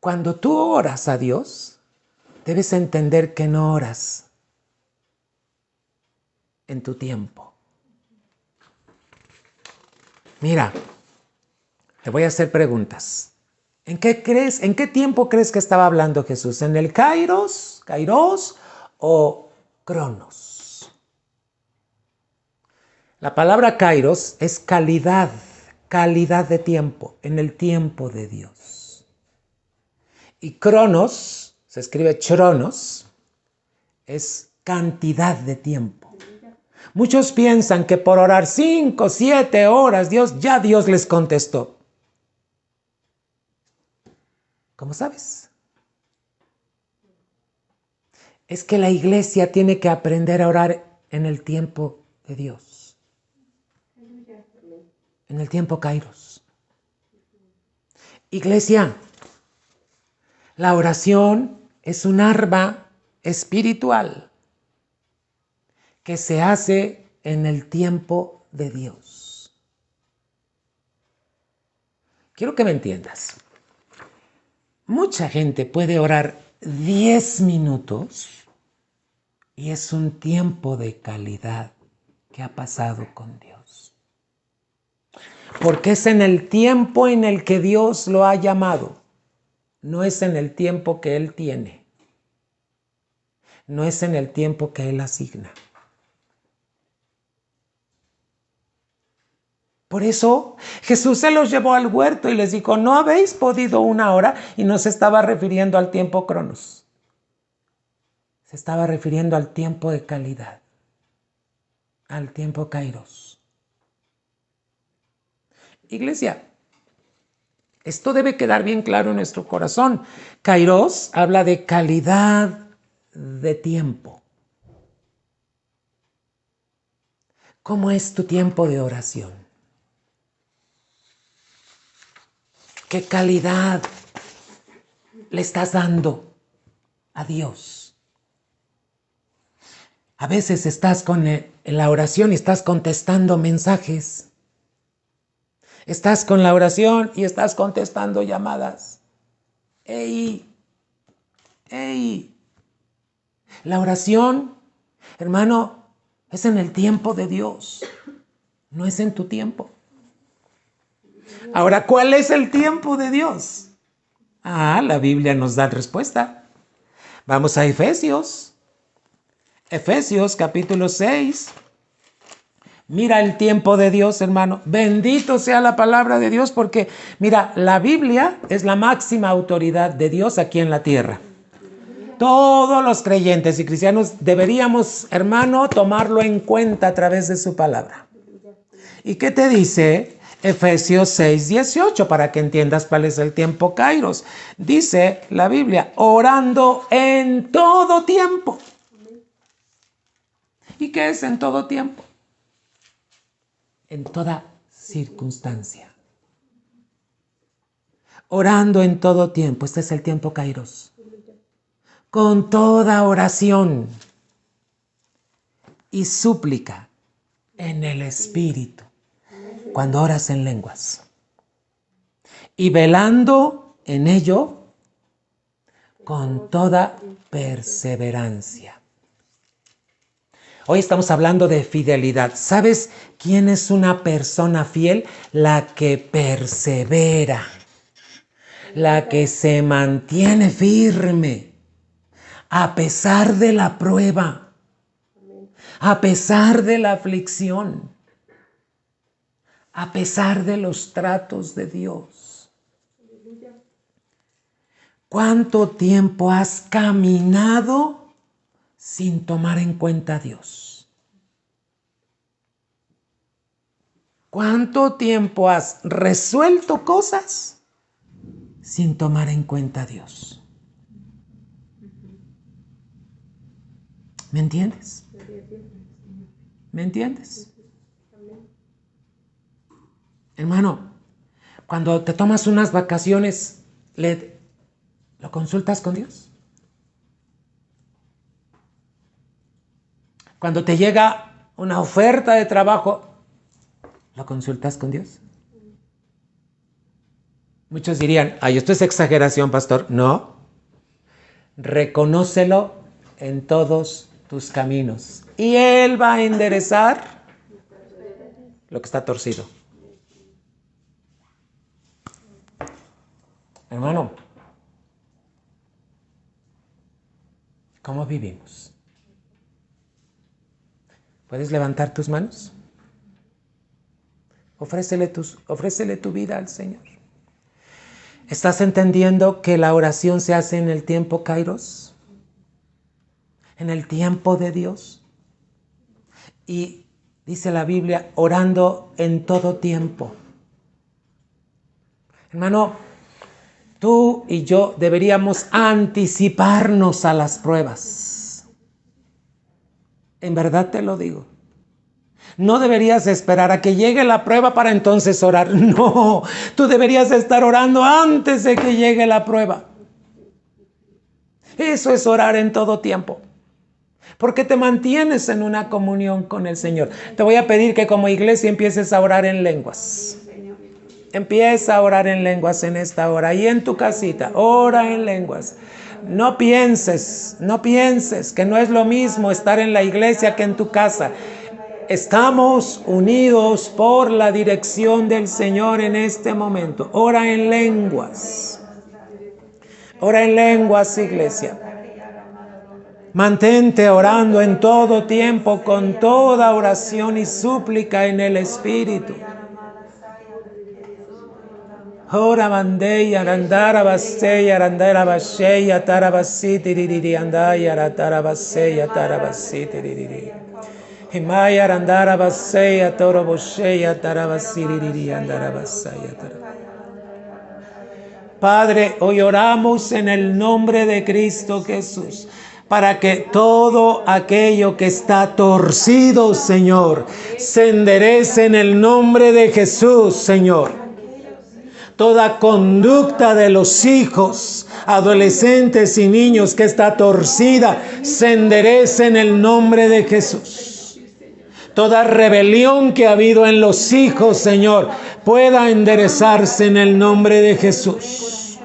cuando tú oras a Dios, debes entender que no oras en tu tiempo. Mira, te voy a hacer preguntas. ¿En qué tiempo crees que estaba hablando Jesús? ¿En el kairos o cronos? La palabra kairos es calidad de tiempo, en el tiempo de Dios. Y cronos se escribe chronos, es cantidad de tiempo. Muchos piensan que por orar 5, 7 horas, Dios les contestó. ¿Cómo sabes? Es que la iglesia tiene que aprender a orar en el tiempo de Dios. En el tiempo Kairos. Iglesia, la oración es un arma espiritual que se hace en el tiempo de Dios. Quiero que me entiendas. Mucha gente puede orar 10 minutos y es un tiempo de calidad que ha pasado con Dios. Porque es en el tiempo en el que Dios lo ha llamado. No es en el tiempo que Él tiene. No es en el tiempo que Él asigna. Por eso Jesús se los llevó al huerto y les dijo, no habéis podido 1 hora, y no se estaba refiriendo al tiempo cronos. Se estaba refiriendo al tiempo de calidad, al tiempo kairos. Iglesia, esto debe quedar bien claro en nuestro corazón. Kairos habla de calidad de tiempo. ¿Cómo es tu tiempo de oración? ¿Qué calidad le estás dando a Dios? A veces estás en la oración y estás contestando mensajes. Estás con la oración y estás contestando llamadas. ¡Ey! ¡Ey! La oración, hermano, es en el tiempo de Dios. No es en tu tiempo. Ahora, ¿cuál es el tiempo de Dios? La Biblia nos da respuesta. Vamos a Efesios. Efesios capítulo 6. Mira el tiempo de Dios, hermano. Bendito sea la palabra de Dios porque, mira, la Biblia es la máxima autoridad de Dios aquí en la tierra. Todos los creyentes y cristianos deberíamos, hermano, tomarlo en cuenta a través de su palabra. ¿Y qué te dice Efesios 6:18? Para que entiendas cuál es el tiempo kairos. Dice la Biblia, orando en todo tiempo. ¿Y qué es en todo tiempo? En toda circunstancia. Orando en todo tiempo. Este es el tiempo kairos. Con toda oración y súplica en el Espíritu. Cuando oras en lenguas. Y velando en ello con toda perseverancia. Hoy estamos hablando de fidelidad. ¿Sabes quién es una persona fiel? La que persevera. La que se mantiene firme. A pesar de la prueba. A pesar de la aflicción. A pesar de los tratos de Dios. ¿Cuánto tiempo has caminado sin tomar en cuenta a Dios? ¿Cuánto tiempo has resuelto cosas sin tomar en cuenta a Dios? ¿Me entiendes? ¿Me entiendes? Hermano, cuando te tomas unas vacaciones, ¿lo consultas con Dios? Cuando te llega una oferta de trabajo, ¿lo consultas con Dios? Muchos dirían, esto es exageración, pastor. No. Reconócelo en todos tus caminos. Y Él va a enderezar lo que está torcido. Hermano, ¿cómo vivimos? ¿Puedes levantar tus manos? Ofrécele tu vida al Señor. ¿Estás entendiendo que la oración se hace en el tiempo Kairos? En el tiempo de Dios. Y dice la Biblia, orando en todo tiempo. Hermano, tú y yo deberíamos anticiparnos a las pruebas. En verdad te lo digo. No deberías esperar a que llegue la prueba para entonces orar. No, tú deberías estar orando antes de que llegue la prueba. Eso es orar en todo tiempo. Porque te mantienes en una comunión con el Señor. Te voy a pedir que como iglesia empieces a orar en lenguas. Empieza a orar en lenguas en esta hora. Y en tu casita, ora en lenguas. No pienses que no es lo mismo estar en la iglesia que en tu casa. Estamos unidos por la dirección del Señor en este momento. Ora en lenguas. Ora en lenguas, iglesia. Mantente orando en todo tiempo con toda oración y súplica en el Espíritu. Ora mandei arandara basei arandara basei atara basiti riri andai aratara basei atara basiti riri. Himaya arandara basei atoro bosei atara basiri riri andara basei atara. Padre, hoy oramos en el nombre de Cristo Jesús, para que todo aquello que está torcido, Señor, se enderece en el nombre de Jesús, Señor. Toda conducta de los hijos, adolescentes y niños que está torcida, se enderece en el nombre de Jesús. Toda rebelión que ha habido en los hijos, Señor, pueda enderezarse en el nombre de Jesús.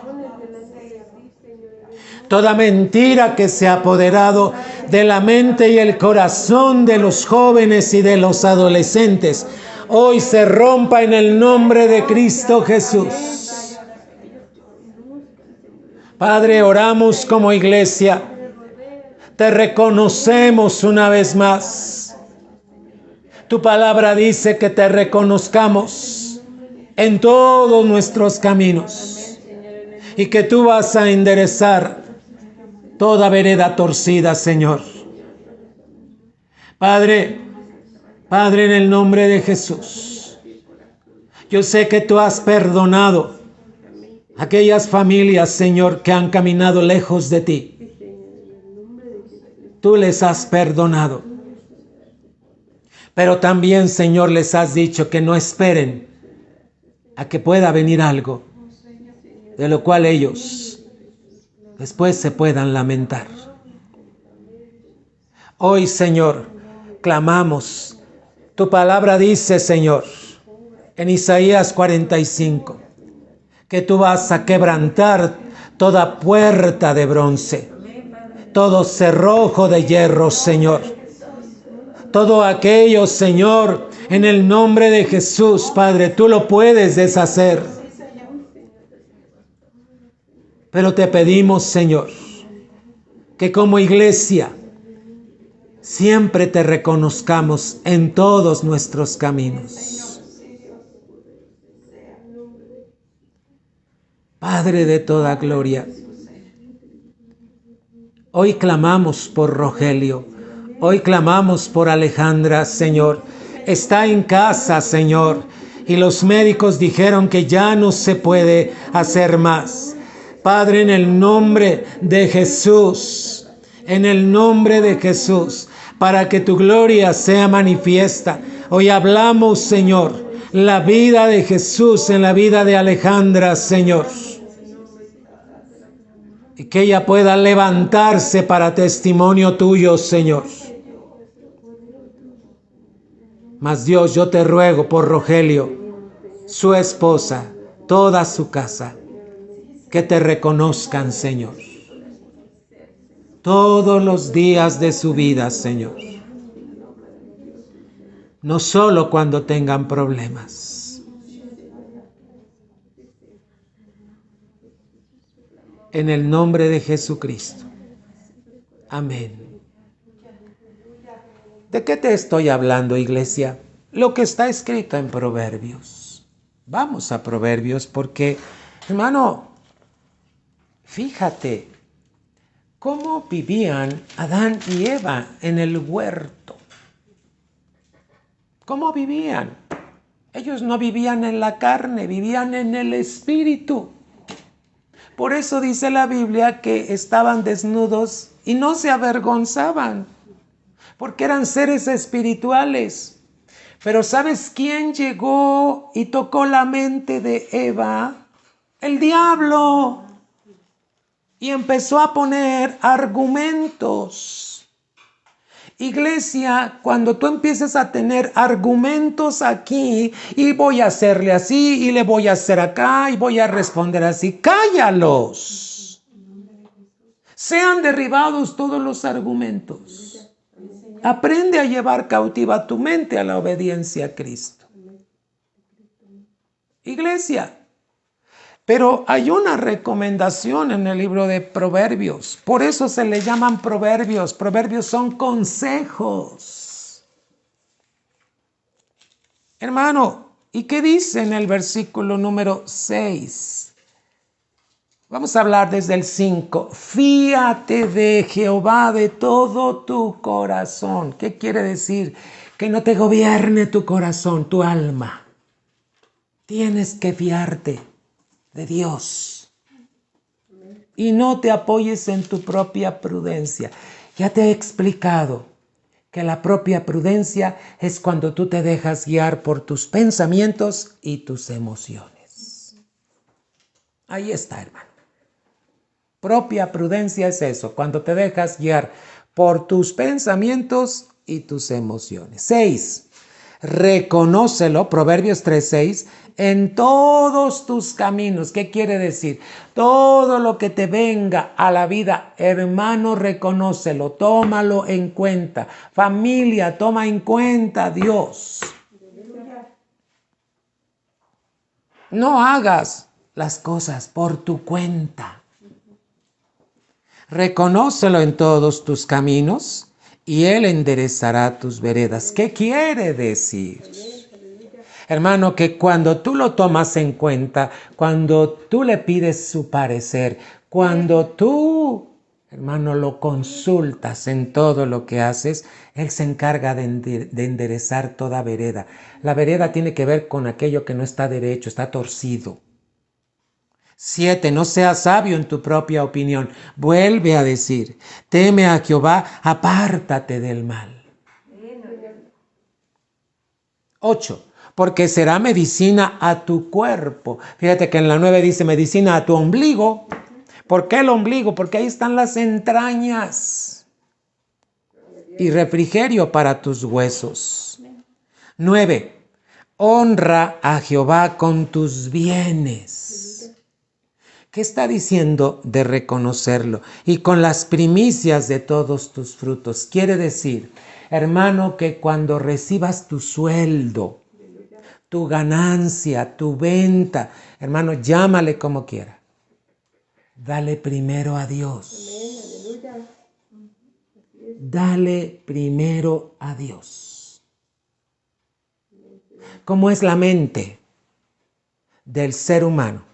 Toda mentira que se ha apoderado de la mente y el corazón de los jóvenes y de los adolescentes, hoy se rompa en el nombre de Cristo Jesús. Padre, oramos como iglesia. Te reconocemos una vez más. Tu palabra dice que te reconozcamos en todos nuestros caminos y que tú vas a enderezar toda vereda torcida, Señor. Padre, en el nombre de Jesús, yo sé que tú has perdonado a aquellas familias, Señor, que han caminado lejos de ti. Tú les has perdonado. Pero también, Señor, les has dicho que no esperen a que pueda venir algo de lo cual ellos después se puedan lamentar. Hoy, Señor, clamamos. Tu palabra dice, Señor, en Isaías 45, que tú vas a quebrantar toda puerta de bronce, todo cerrojo de hierro, Señor. Todo aquello, Señor, en el nombre de Jesús, Padre, tú lo puedes deshacer. Pero te pedimos, Señor, que como iglesia siempre te reconozcamos en todos nuestros caminos. Padre de toda gloria, hoy clamamos por Rogelio, hoy clamamos por Alejandra, Señor. Está en casa, Señor, y los médicos dijeron que ya no se puede hacer más. Padre, en el nombre de Jesús, en el nombre de Jesús, para que tu gloria sea manifiesta. Hoy hablamos, Señor, la vida de Jesús en la vida de Alejandra, Señor. Y que ella pueda levantarse para testimonio tuyo, Señor. Mas Dios, yo te ruego por Rogelio, su esposa, toda su casa, que te reconozcan, Señor, todos los días de su vida, Señor. No solo cuando tengan problemas. En el nombre de Jesucristo. Amén. ¿De qué te estoy hablando, iglesia? Lo que está escrito en Proverbios. Vamos a Proverbios porque, hermano, Fíjate cómo vivían Adán y Eva en el huerto. ¿Cómo vivían? Ellos no vivían en la carne, vivían en el espíritu. Por eso dice la Biblia que estaban desnudos y no se avergonzaban, porque eran seres espirituales. Pero ¿sabes quién llegó y tocó la mente de Eva? El diablo. Y empezó a poner argumentos. Iglesia, cuando tú empieces a tener argumentos aquí, y voy a hacerle así, y le voy a hacer acá, y voy a responder así, cállalos. Sean derribados todos los argumentos. Aprende a llevar cautiva tu mente a la obediencia a Cristo. Iglesia, pero hay una recomendación en el libro de Proverbios. Por eso se le llaman proverbios. Proverbios son consejos. Hermano, ¿y qué dice en el versículo número 6? Vamos a hablar desde el 5. Fíate de Jehová de todo tu corazón. ¿Qué quiere decir? Que no te gobierne tu corazón, tu alma. Tienes que fiarte de Dios. Y no te apoyes en tu propia prudencia. Ya te he explicado que la propia prudencia es cuando tú te dejas guiar por tus pensamientos y tus emociones. Ahí está, hermano. Propia prudencia es eso, cuando te dejas guiar por tus pensamientos y tus emociones. 6. Reconócelo, Proverbios 3:6, en todos tus caminos. ¿Qué quiere decir? Todo lo que te venga a la vida, hermano, reconócelo, tómalo en cuenta. Familia, toma en cuenta a Dios. No hagas las cosas por tu cuenta. Reconócelo en todos tus caminos y Él enderezará tus veredas. ¿Qué quiere decir? Hermano, que cuando tú lo tomas en cuenta, cuando tú le pides su parecer, cuando tú, hermano, lo consultas en todo lo que haces, Él se encarga de enderezar toda vereda. La vereda tiene que ver con aquello que no está derecho, está torcido. 7. No seas sabio en tu propia opinión. Vuelve a decir, teme a Jehová, apártate del mal. 8. Porque será medicina a tu cuerpo. Fíjate que en la 9 dice medicina a tu ombligo. ¿Por qué el ombligo? Porque ahí están las entrañas. Y refrigerio para tus huesos. 9. Honra a Jehová con tus bienes. ¿Qué está diciendo de reconocerlo? Y con las primicias de todos tus frutos. Quiere decir, hermano, que cuando recibas tu sueldo, tu ganancia, tu venta, hermano, llámale como quiera. Dale primero a Dios. Dale primero a Dios. ¿Cómo es la mente del ser humano?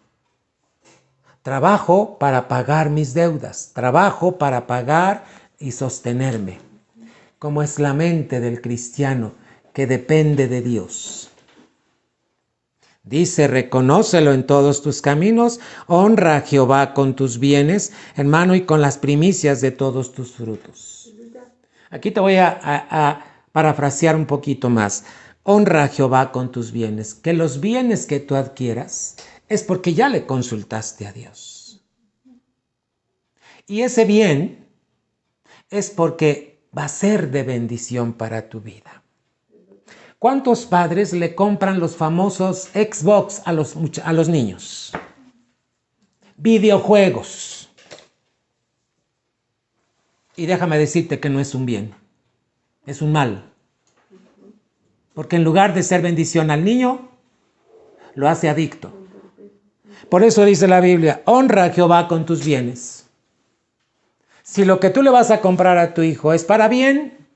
Trabajo para pagar mis deudas, trabajo para pagar y sostenerme. ¿Cómo es la mente del cristiano que depende de Dios? Dice, reconócelo en todos tus caminos, honra a Jehová con tus bienes, hermano, y con las primicias de todos tus frutos. Aquí te voy a parafrasear un poquito más. Honra a Jehová con tus bienes, que los bienes que tú adquieras es porque ya le consultaste a Dios. Y ese bien es porque va a ser de bendición para tu vida. ¿Cuántos padres le compran los famosos Xbox a los niños? Videojuegos. Y déjame decirte que no es un bien, es un mal. Porque en lugar de ser bendición al niño, lo hace adicto. Por eso dice la Biblia, honra a Jehová con tus bienes. Si lo que tú le vas a comprar a tu hijo es para bien,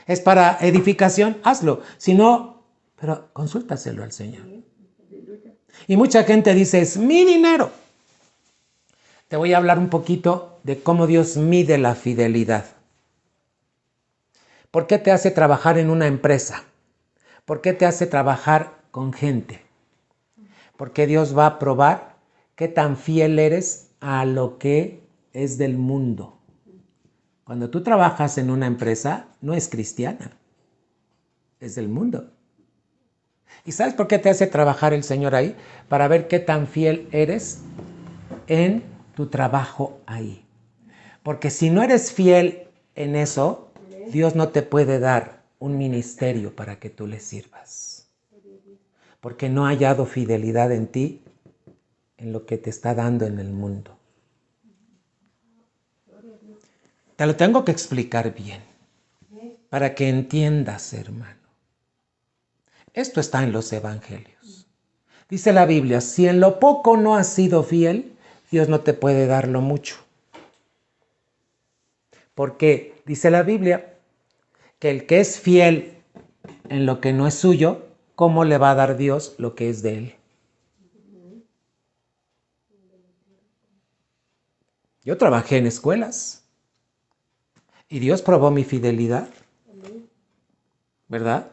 es para edificación, hazlo. Si no, pero consúltaselo al Señor. Y mucha gente dice, es mi dinero. te voy a hablar un poquito de cómo Dios mide la fidelidad. ¿Por qué te hace trabajar en una empresa? ¿Por qué te hace trabajar con gente? Porque Dios va a probar qué tan fiel eres a lo que es del mundo. Cuando tú trabajas en una empresa, no es cristiana, es del mundo. ¿Y sabes por qué te hace trabajar el Señor ahí? Para ver qué tan fiel eres en tu trabajo ahí. Porque si no eres fiel en eso, Dios no te puede dar un ministerio para que tú le sirvas. Porque no ha hallado fidelidad en ti, en lo que te está dando en el mundo. Te lo tengo que explicar bien, para que entiendas, hermano. Esto está en los evangelios. Dice la Biblia, si en lo poco no has sido fiel, Dios no te puede dar lo mucho. Porque dice la Biblia que el que es fiel en lo que no es suyo, ¿cómo le va a dar Dios lo que es de él? Yo trabajé en escuelas y Dios probó mi fidelidad, ¿verdad?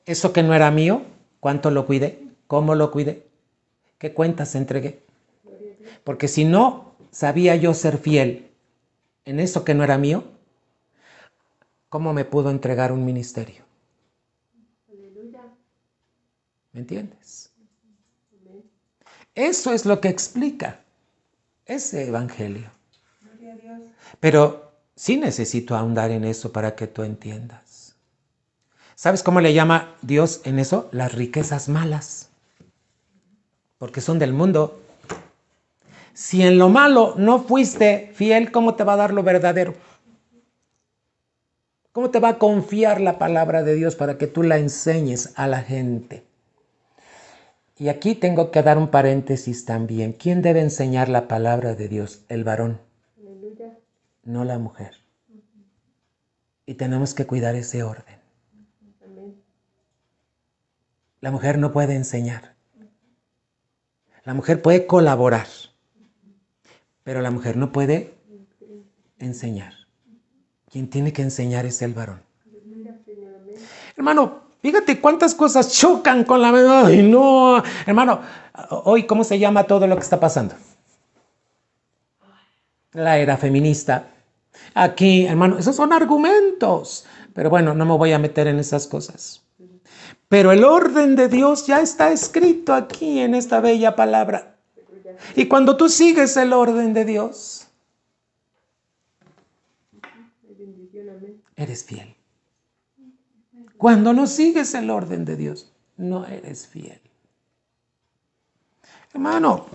Eso que no era mío, ¿cuánto lo cuidé? ¿Cómo lo cuidé? ¿Qué cuentas entregué? Porque si no sabía yo ser fiel en eso que no era mío, ¿cómo me pudo entregar un ministerio? ¿Me entiendes? Eso es lo que explica ese evangelio. Pero sí necesito ahondar en eso para que tú entiendas. ¿Sabes cómo le llama Dios en eso? Las riquezas malas. Porque son del mundo. Si en lo malo no fuiste fiel, ¿cómo te va a dar lo verdadero? ¿Cómo te va a confiar la palabra de Dios para que tú la enseñes a la gente? Y aquí tengo que dar un paréntesis también. ¿Quién debe enseñar la palabra de Dios? El varón, no la mujer. Y tenemos que cuidar ese orden. La mujer no puede enseñar. La mujer puede colaborar, pero la mujer no puede enseñar. Quien tiene que enseñar es el varón. Hermano, fíjate cuántas cosas chocan con la verdad. Ay, no, hermano, hoy, ¿cómo se llama todo lo que está pasando? La era feminista. Aquí, hermano, esos son argumentos. Pero bueno, no me voy a meter en esas cosas. Pero el orden de Dios ya está escrito aquí en esta bella palabra. Y cuando tú sigues el orden de Dios, eres fiel. Cuando no sigues el orden de Dios, no eres fiel. Hermano,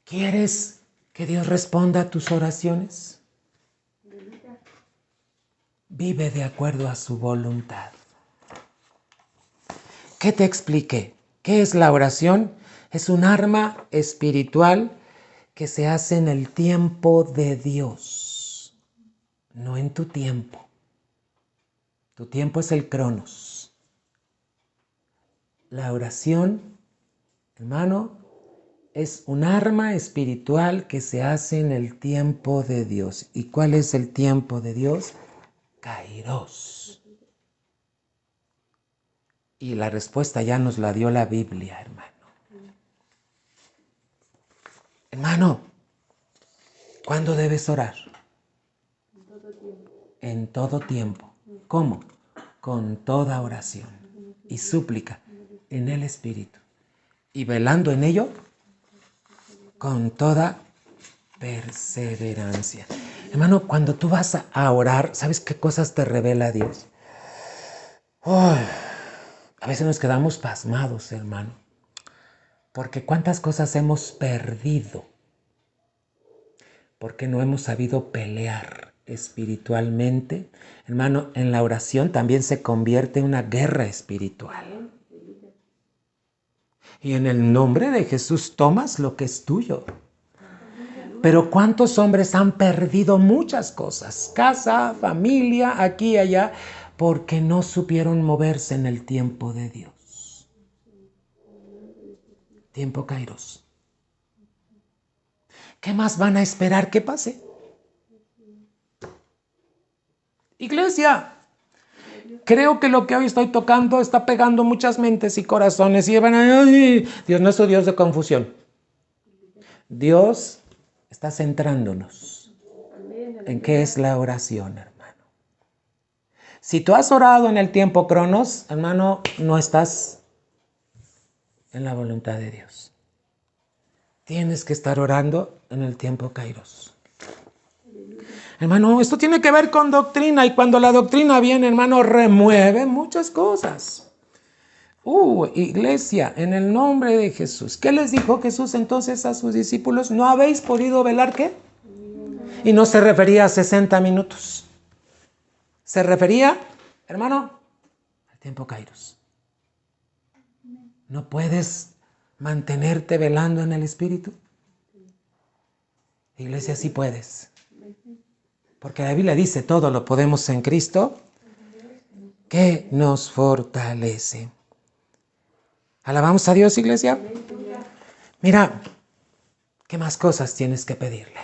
¿quieres que Dios responda a tus oraciones? Vive de acuerdo a su voluntad. ¿Qué te expliqué? ¿Qué es la oración? Es un arma espiritual que se hace en el tiempo de Dios, no en tu tiempo. Tu tiempo es el cronos. La oración, hermano, es un arma espiritual que se hace en el tiempo de Dios. ¿Y cuál es el tiempo de Dios? Kairos. Y la respuesta ya nos la dio la Biblia, hermano. Hermano, ¿cuándo debes orar? En todo tiempo. ¿Cómo? Con toda oración y súplica en el Espíritu. Y velando en ello con toda perseverancia. Hermano, cuando tú vas a orar, ¿sabes qué cosas te revela Dios? A veces nos quedamos pasmados, hermano. Porque cuántas cosas hemos perdido. Porque no hemos sabido pelear espiritualmente. Hermano, en la oración también se convierte en una guerra espiritual. Y en el nombre de Jesús tomas lo que es tuyo. Pero ¿cuántos hombres han perdido muchas cosas? Casa, familia, aquí y allá, porque no supieron moverse en el tiempo de Dios. Tiempo Kairos. ¿Qué más van a esperar que pase? Iglesia, creo que lo que hoy estoy tocando está pegando muchas mentes y corazones y van a... ¡Ay! Dios no es un Dios de confusión. Dios está centrándonos en qué es la oración, hermano. Si tú has orado en el tiempo Cronos, hermano, no estás en la voluntad de Dios. Tienes que estar orando en el tiempo Kairos. Hermano, esto tiene que ver con doctrina y cuando la doctrina viene, hermano, remueve muchas cosas. Iglesia, en el nombre de Jesús. ¿Qué les dijo Jesús entonces a sus discípulos? ¿No habéis podido velar qué? Y no se refería a 60 minutos. Se refería, hermano, al tiempo Kairos. ¿No puedes mantenerte velando en el Espíritu? Iglesia, sí puedes. Porque la Biblia dice, todo lo podemos en Cristo, que nos fortalece. ¿Alabamos a Dios, iglesia? Mira, ¿qué más cosas tienes que pedirle?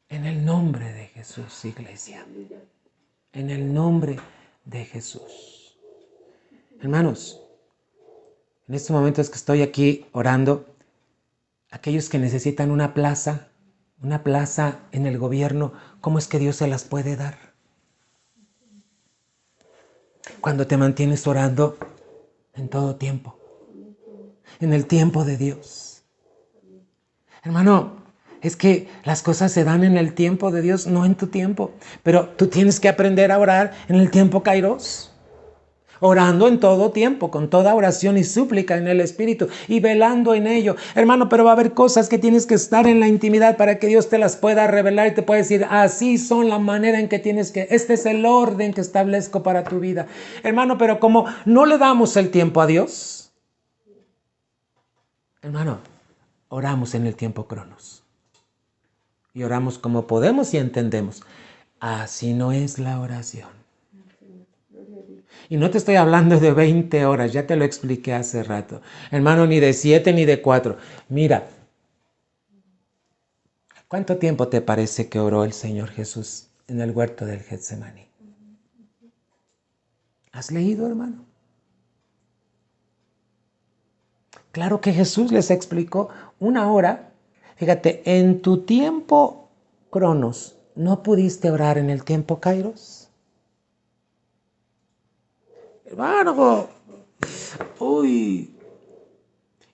En el nombre de Jesús, iglesia. En el nombre de Jesús. Hermanos, en estos momentos que estoy aquí orando, aquellos que necesitan una plaza en el gobierno, ¿cómo es que Dios se las puede dar? Cuando te mantienes orando en todo tiempo, en el tiempo de Dios. Hermano, es que las cosas se dan en el tiempo de Dios, no en tu tiempo. Pero tú tienes que aprender a orar en el tiempo Kairos. Orando en todo tiempo, con toda oración y súplica en el Espíritu y velando en ello. Hermano, pero va a haber cosas que tienes que estar en la intimidad para que Dios te las pueda revelar y te pueda decir, así son la manera en que tienes que, este es el orden que establezco para tu vida. Hermano, pero como no le damos el tiempo a Dios, hermano, oramos en el tiempo Cronos. Y oramos como podemos y entendemos. Así no es la oración. Y no te estoy hablando de 20 horas, ya te lo expliqué hace rato. Hermano, ni de 7 ni de 4. Mira, ¿cuánto tiempo te parece que oró el Señor Jesús en el huerto del Getsemaní? ¿Has leído, hermano? Claro que Jesús les explicó 1 hora. Fíjate, en tu tiempo Cronos, ¿no pudiste orar en el tiempo Kairos? Hermano,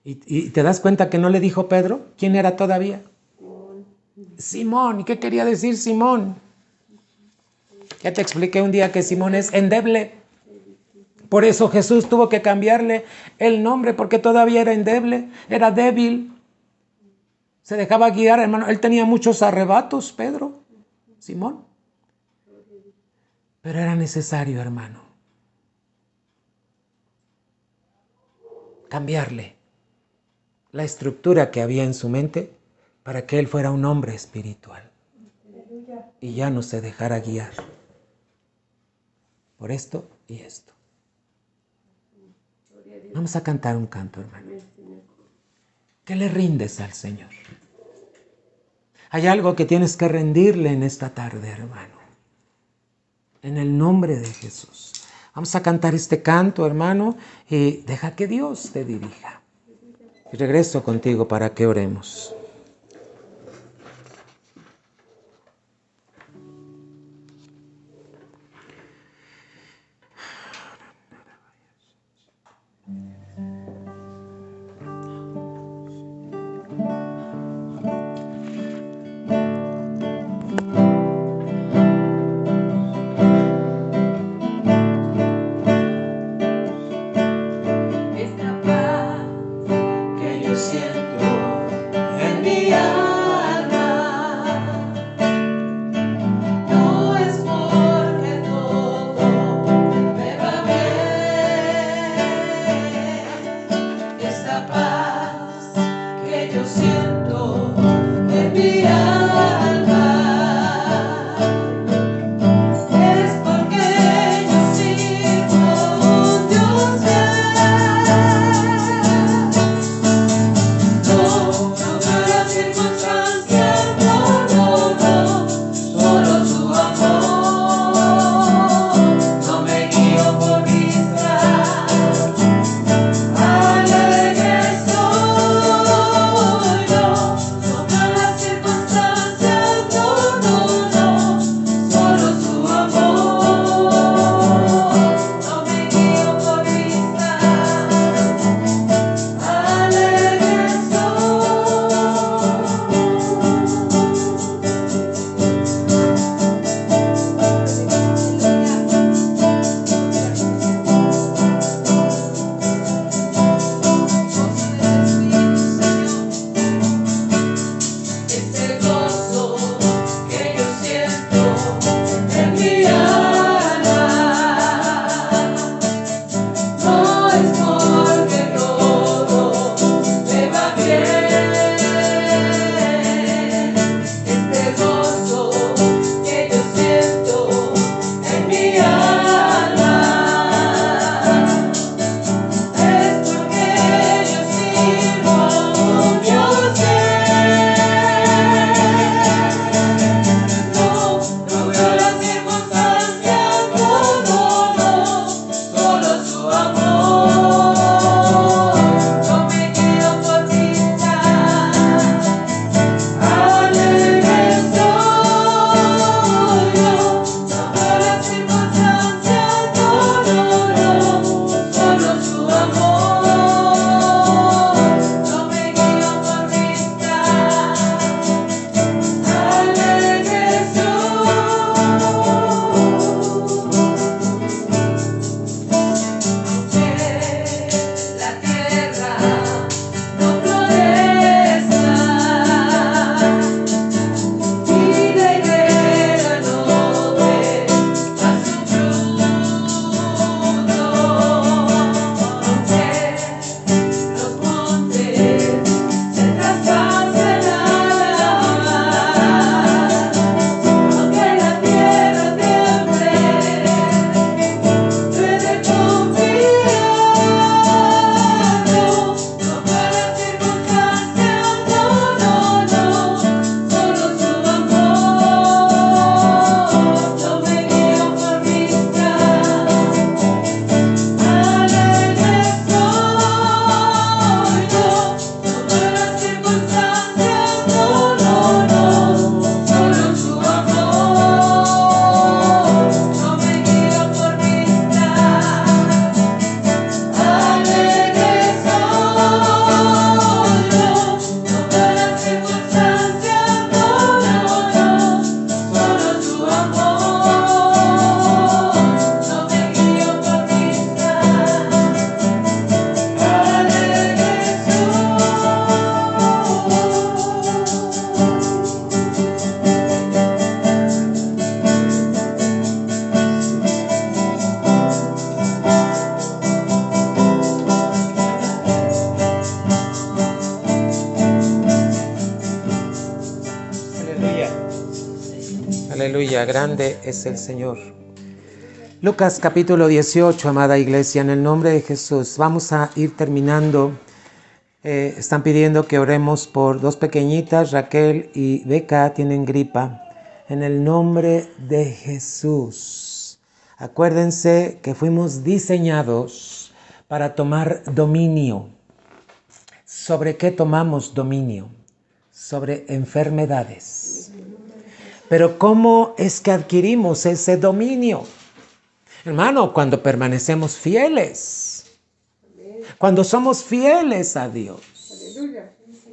¿Y te das cuenta que no le dijo Pedro? ¿Quién era todavía? Simón. ¿Y qué quería decir Simón? Ya te expliqué un día que Simón es endeble. Por eso Jesús tuvo que cambiarle el nombre, porque todavía era endeble, era débil. Se dejaba guiar, hermano. Él tenía muchos arrebatos, Pedro, Simón. Pero era necesario, hermano, cambiarle la estructura que había en su mente para que él fuera un hombre espiritual y ya no se dejara guiar por esto y esto. Vamos a cantar un canto, hermano. ¿Qué le rindes al Señor? Hay algo que tienes que rendirle en esta tarde, hermano. En el nombre de Jesús. Vamos a cantar este canto, hermano, y deja que Dios te dirija. Y regreso contigo para que oremos. Esta paz que yo siento en Aleluya, grande es el Señor. Lucas capítulo 18, amada iglesia, en el nombre de Jesús. Vamos a ir terminando. Están pidiendo que oremos por dos pequeñitas, Raquel y Beca, tienen gripa. En el nombre de Jesús. Acuérdense que fuimos diseñados para tomar dominio. ¿Sobre qué tomamos dominio? Sobre enfermedades. Pero ¿cómo es que adquirimos ese dominio? Hermano, cuando permanecemos fieles, cuando somos fieles a Dios,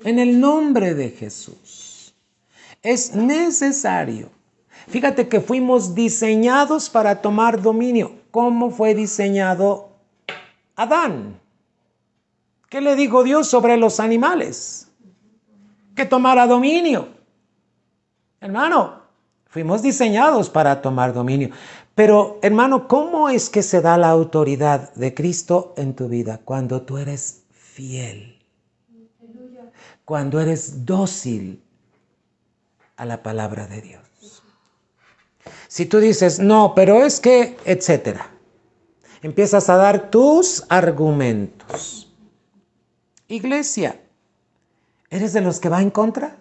en el nombre de Jesús, es necesario. Fíjate que fuimos diseñados para tomar dominio. ¿Cómo fue diseñado Adán? ¿Qué le dijo Dios sobre los animales? Que tomara dominio. Hermano, fuimos diseñados para tomar dominio. Pero, hermano, ¿cómo es que se da la autoridad de Cristo en tu vida? Cuando tú eres fiel. Cuando eres dócil a la palabra de Dios. Si tú dices, no, pero es que, etcétera. Empiezas a dar tus argumentos. Iglesia, ¿eres de los que va en contra?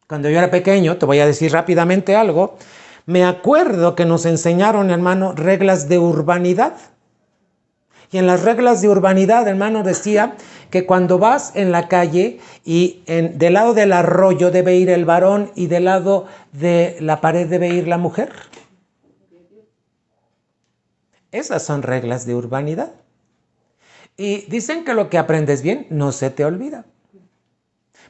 Cuando yo era pequeño, te voy a decir rápidamente algo, me acuerdo que nos enseñaron, hermano, reglas de urbanidad. Y en las reglas de urbanidad, hermano, decía que cuando vas en la calle y del lado del arroyo debe ir el varón y del lado de la pared debe ir la mujer. Esas son reglas de urbanidad. Y dicen que lo que aprendes bien no se te olvida.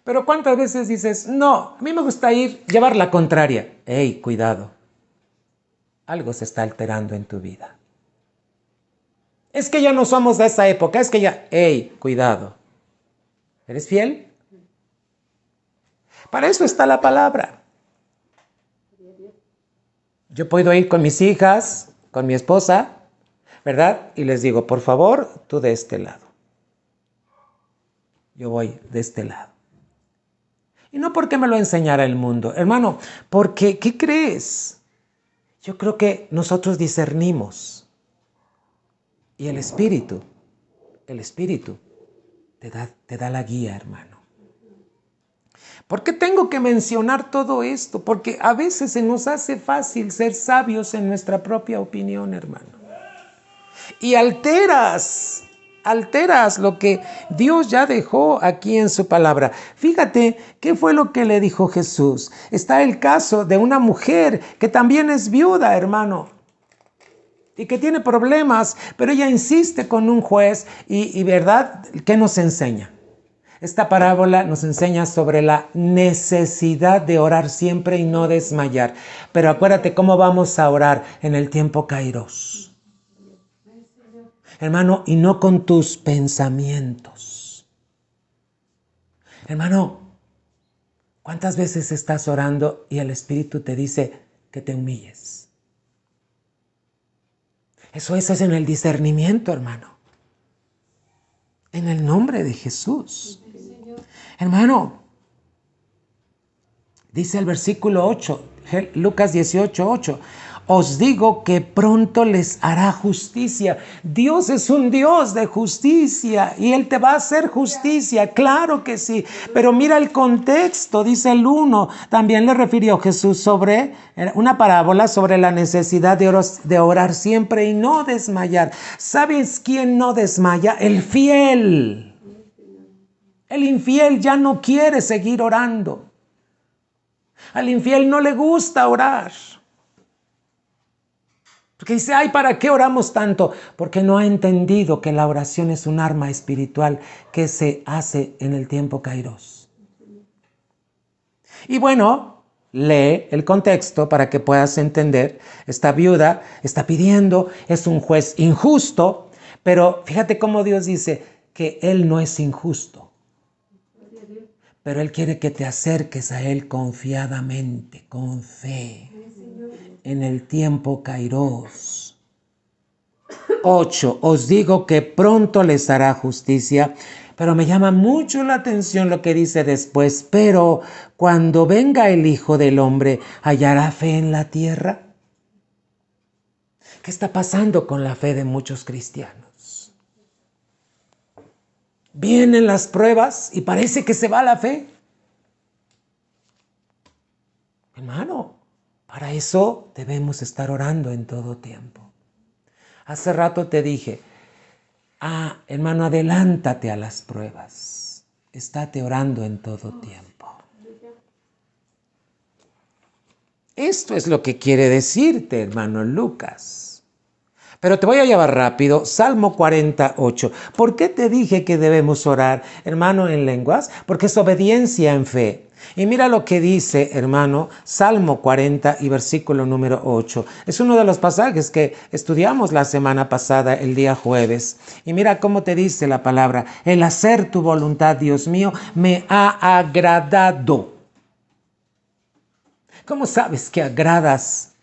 Pero ¿cuántas veces dices, no, a mí me gusta llevar la contraria? ¡Ey, cuidado! Algo se está alterando en tu vida. Es que ya no somos de esa época, es que ya, ¡ey, cuidado! ¿Eres fiel? Para eso está la palabra. Yo puedo ir con mis hijas, con mi esposa, ¿verdad? Y les digo, por favor, tú de este lado. Yo voy de este lado. Y no porque me lo enseñara el mundo, hermano, porque, ¿qué crees? Yo creo que nosotros discernimos. Y el Espíritu te da la guía, hermano. ¿Por qué tengo que mencionar todo esto? Porque a veces se nos hace fácil ser sabios en nuestra propia opinión, hermano. Y alteras lo que Dios ya dejó aquí en su palabra. Fíjate, ¿qué fue lo que le dijo Jesús? Está el caso de una mujer que también es viuda, hermano, y que tiene problemas, pero ella insiste con un juez y ¿verdad? ¿Qué nos enseña? Esta parábola nos enseña sobre la necesidad de orar siempre y no desmayar. Pero acuérdate cómo vamos a orar en el tiempo Kairos. Hermano, y no con tus pensamientos. Hermano, ¿cuántas veces estás orando y el Espíritu te dice que te humilles? Eso es en el discernimiento, hermano. En el nombre de Jesús. Hermano, dice el versículo 8, Lucas 18:8. Os digo que pronto les hará justicia. Dios es un Dios de justicia y Él te va a hacer justicia, claro que sí. Pero mira el contexto, dice el 1. También le refirió Jesús sobre una parábola sobre la necesidad de orar siempre y no desmayar. ¿Sabes quién no desmaya? El fiel. El infiel ya no quiere seguir orando. Al infiel no le gusta orar. Porque dice, ay, ¿para qué oramos tanto? Porque no ha entendido que la oración es un arma espiritual que se hace en el tiempo Kairos. Y bueno, lee el contexto para que puedas entender. Esta viuda está pidiendo, es un juez injusto, pero fíjate cómo Dios dice que Él no es injusto. Pero Él quiere que te acerques a Él confiadamente, con fe. En el tiempo Kairos. 8. Os digo que pronto les hará justicia. Pero me llama mucho la atención lo que dice después. Pero cuando venga el Hijo del Hombre, ¿hallará fe en la tierra? ¿Qué está pasando con la fe de muchos cristianos? Vienen las pruebas y parece que se va la fe. Hermano, para eso debemos estar orando en todo tiempo. Hace rato te dije, hermano, adelántate a las pruebas. Estate orando en todo tiempo. Esto es lo que quiere decirte, hermano Lucas. Pero te voy a llevar rápido, Salmo 48. ¿Por qué te dije que debemos orar, hermano, en lenguas? Porque es obediencia en fe. Y mira lo que dice, hermano, Salmo 40 y versículo número 8. Es uno de los pasajes que estudiamos la semana pasada, el día jueves. Y mira cómo te dice la palabra: el hacer tu voluntad, Dios mío, me ha agradado. ¿Cómo sabes que agradas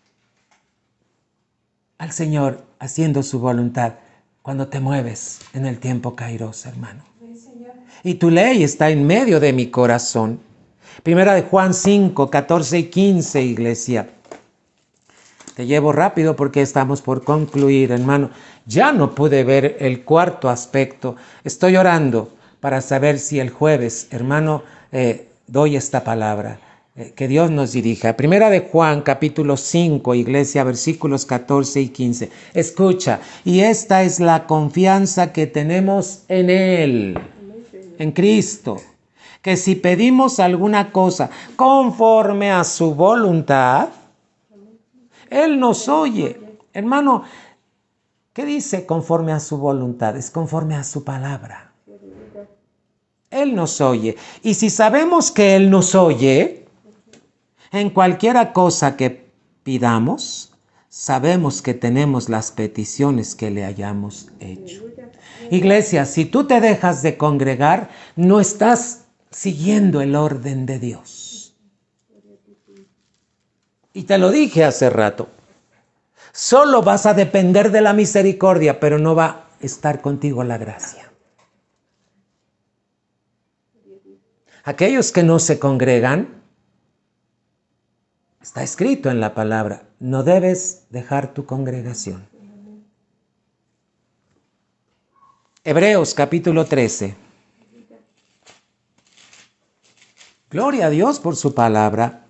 al Señor haciendo su voluntad? Cuando te mueves en el tiempo kairos, hermano. Y tu ley está en medio de mi corazón. Primera de Juan 5, 14 y 15, iglesia. Te llevo rápido porque estamos por concluir, hermano. Ya no pude ver el cuarto aspecto. Estoy orando para saber si el jueves, hermano, doy esta palabra. Que Dios nos dirija. Primera de Juan, capítulo 5, iglesia, versículos 14 y 15. Escucha, y esta es la confianza que tenemos en Él, en Cristo, que si pedimos alguna cosa conforme a su voluntad, Él nos oye. Hermano, ¿qué dice conforme a su voluntad? Es conforme a su palabra. Él nos oye. Y si sabemos que Él nos oye, en cualquiera cosa que pidamos, sabemos que tenemos las peticiones que le hayamos hecho. Iglesia, si tú te dejas de congregar, no estás siguiendo el orden de Dios. Y te lo dije hace rato. Solo vas a depender de la misericordia, pero no va a estar contigo la gracia. Aquellos que no se congregan, está escrito en la palabra, no debes dejar tu congregación. Hebreos capítulo 13. Gloria a Dios por su palabra.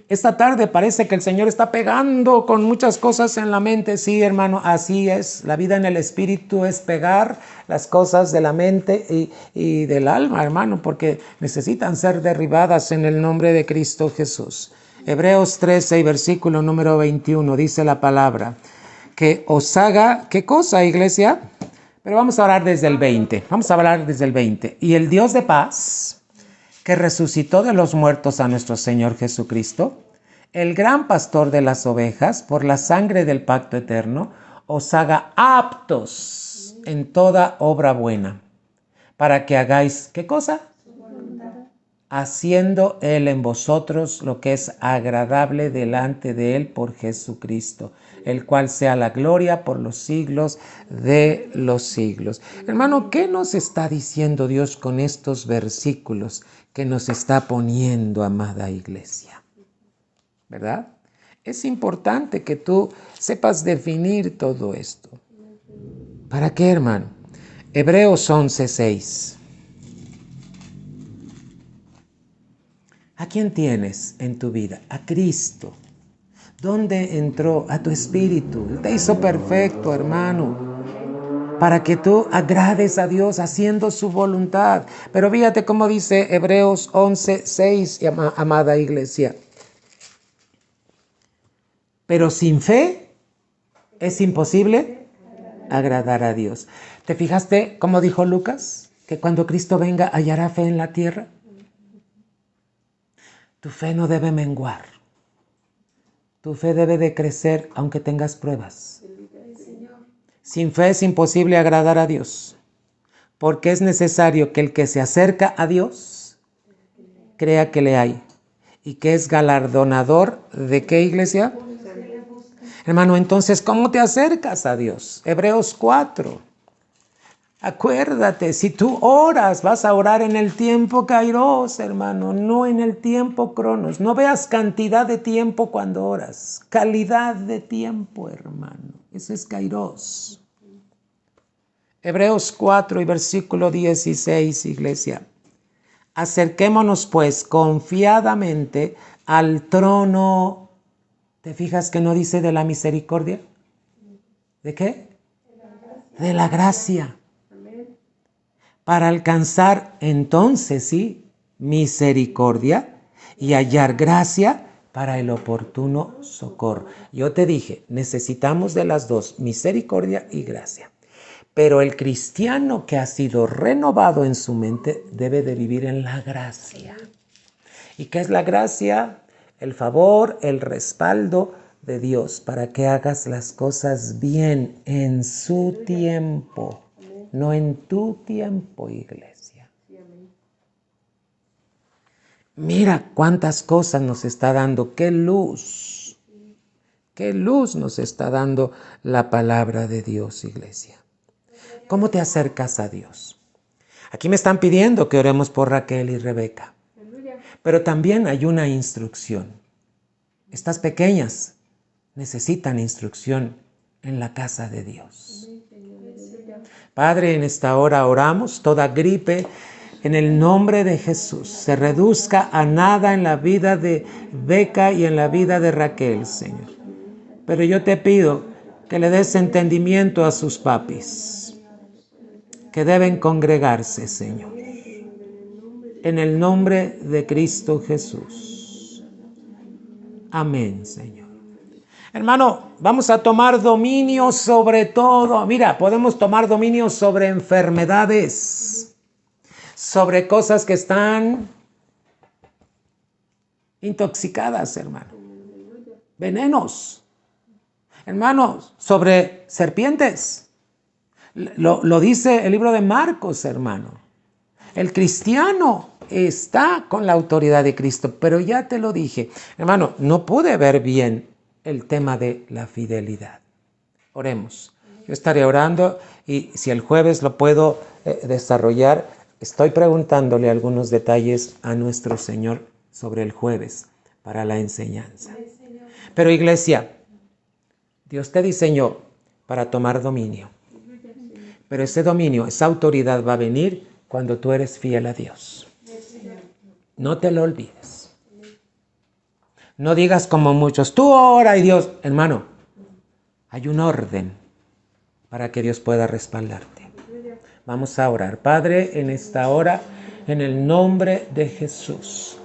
Esta tarde parece que el Señor está pegando con muchas cosas en la mente. Sí, hermano, así es. La vida en el Espíritu es pegar las cosas de la mente y del alma, hermano, porque necesitan ser derribadas en el nombre de Cristo Jesús. Hebreos 13 y versículo número 21 dice la palabra, que os haga, ¿qué cosa, iglesia? Pero vamos a hablar desde el 20, vamos a hablar desde el 20. Y el Dios de paz, que resucitó de los muertos a nuestro Señor Jesucristo, el gran pastor de las ovejas, por la sangre del pacto eterno, os haga aptos en toda obra buena, para que hagáis, ¿qué cosa? Haciendo Él en vosotros lo que es agradable delante de Él por Jesucristo, el cual sea la gloria por los siglos de los siglos. Hermano, ¿qué nos está diciendo Dios con estos versículos que nos está poniendo, amada iglesia? ¿Verdad? Es importante que tú sepas definir todo esto. ¿Para qué, hermano? Hebreos 11:6. ¿A quién tienes en tu vida? A Cristo. ¿Dónde entró? A tu espíritu. Él te hizo perfecto, hermano, para que tú agrades a Dios haciendo su voluntad. Pero fíjate cómo dice Hebreos 11:6, amada iglesia. Pero sin fe es imposible agradar a Dios. ¿Te fijaste cómo dijo Lucas? Que cuando Cristo venga hallará fe en la tierra. Tu fe no debe menguar. Tu fe debe de crecer aunque tengas pruebas. Sin fe es imposible agradar a Dios, porque es necesario que el que se acerca a Dios crea que le hay y que es galardonador de ¿qué, iglesia? Hermano, entonces, ¿cómo te acercas a Dios? Hebreos 4. Acuérdate, si tú oras, vas a orar en el tiempo Kairos, hermano, no en el tiempo Cronos. No veas cantidad de tiempo cuando oras, calidad de tiempo, hermano. Eso es Kairos. Hebreos 4 y versículo 16, iglesia. Acerquémonos pues confiadamente al trono. ¿Te fijas que no dice de la misericordia? ¿De qué? De la gracia. Para alcanzar entonces, sí, misericordia y hallar gracia para el oportuno socorro. Yo te dije, necesitamos de las dos, misericordia y gracia. Pero el cristiano que ha sido renovado en su mente debe de vivir en la gracia. ¿Y qué es la gracia? El favor, el respaldo de Dios para que hagas las cosas bien en su tiempo, no en tu tiempo, iglesia. Mira cuántas cosas nos está dando, qué luz nos está dando la palabra de Dios, iglesia. ¿Cómo te acercas a Dios? Aquí me están pidiendo que oremos por Raquel y Rebeca. Pero también hay una instrucción. Estas pequeñas necesitan instrucción en la casa de Dios. Padre, en esta hora oramos, toda gripe en el nombre de Jesús se reduzca a nada en la vida de Beca y en la vida de Raquel, Señor. Pero yo te pido que le des entendimiento a sus papis, que deben congregarse, Señor. En el nombre de Cristo Jesús. Amén, Señor. Hermano, vamos a tomar dominio sobre todo. Mira, podemos tomar dominio sobre enfermedades, sobre cosas que están intoxicadas, hermano. Venenos. Hermanos, sobre serpientes. Lo dice el libro de Marcos, hermano. El cristiano está con la autoridad de Cristo, pero ya te lo dije, hermano, no pude ver bien el tema de la fidelidad. Oremos. Yo estaré orando y si el jueves lo puedo desarrollar, estoy preguntándole algunos detalles a nuestro Señor sobre el jueves para la enseñanza. Pero iglesia, Dios te diseñó para tomar dominio. Pero ese dominio, esa autoridad va a venir cuando tú eres fiel a Dios. No te lo olvides. No digas como muchos, tú ora y Dios. Hermano, hay un orden para que Dios pueda respaldarte. Vamos a orar. Padre, en esta hora, en el nombre de Jesús,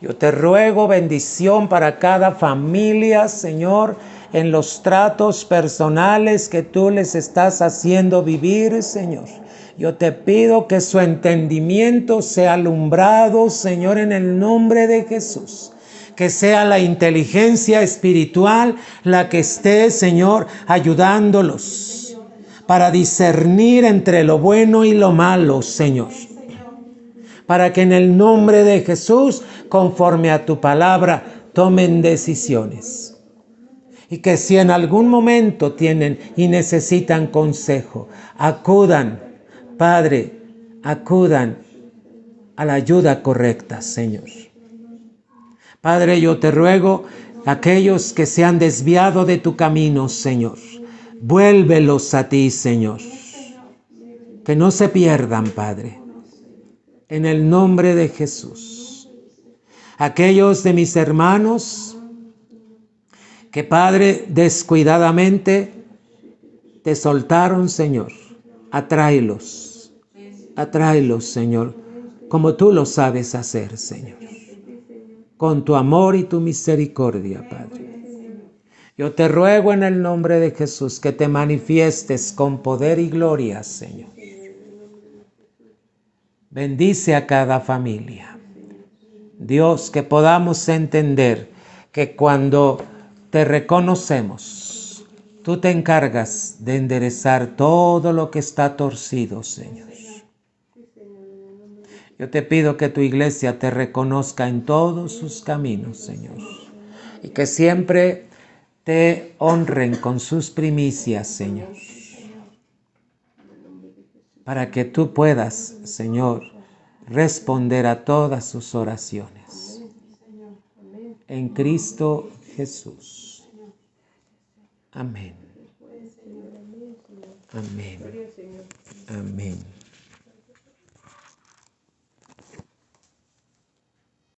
yo te ruego bendición para cada familia, Señor, en los tratos personales que tú les estás haciendo vivir, Señor. Yo te pido que su entendimiento sea alumbrado, Señor, en el nombre de Jesús. Que sea la inteligencia espiritual la que esté, Señor, ayudándolos para discernir entre lo bueno y lo malo, Señor. Para que en el nombre de Jesús, conforme a tu palabra, tomen decisiones. Y que si en algún momento tienen y necesitan consejo, acudan, Padre, acudan a la ayuda correcta, Señor. Padre, yo te ruego, aquellos que se han desviado de tu camino, Señor, vuélvelos a ti, Señor. Que no se pierdan, Padre. En el nombre de Jesús. Aquellos de mis hermanos que, Padre, descuidadamente te soltaron, Señor. Atráelos, Señor, como tú lo sabes hacer, Señor. Con tu amor y tu misericordia, Padre. Yo te ruego en el nombre de Jesús que te manifiestes con poder y gloria, Señor. Bendice a cada familia. Dios, que podamos entender que cuando te reconocemos, tú te encargas de enderezar todo lo que está torcido, Señor. Yo te pido que tu iglesia te reconozca en todos sus caminos, Señor. Y que siempre te honren con sus primicias, Señor. para que tú puedas, Señor, responder a todas sus oraciones. En Cristo Jesús. Amén. Amén. Amén.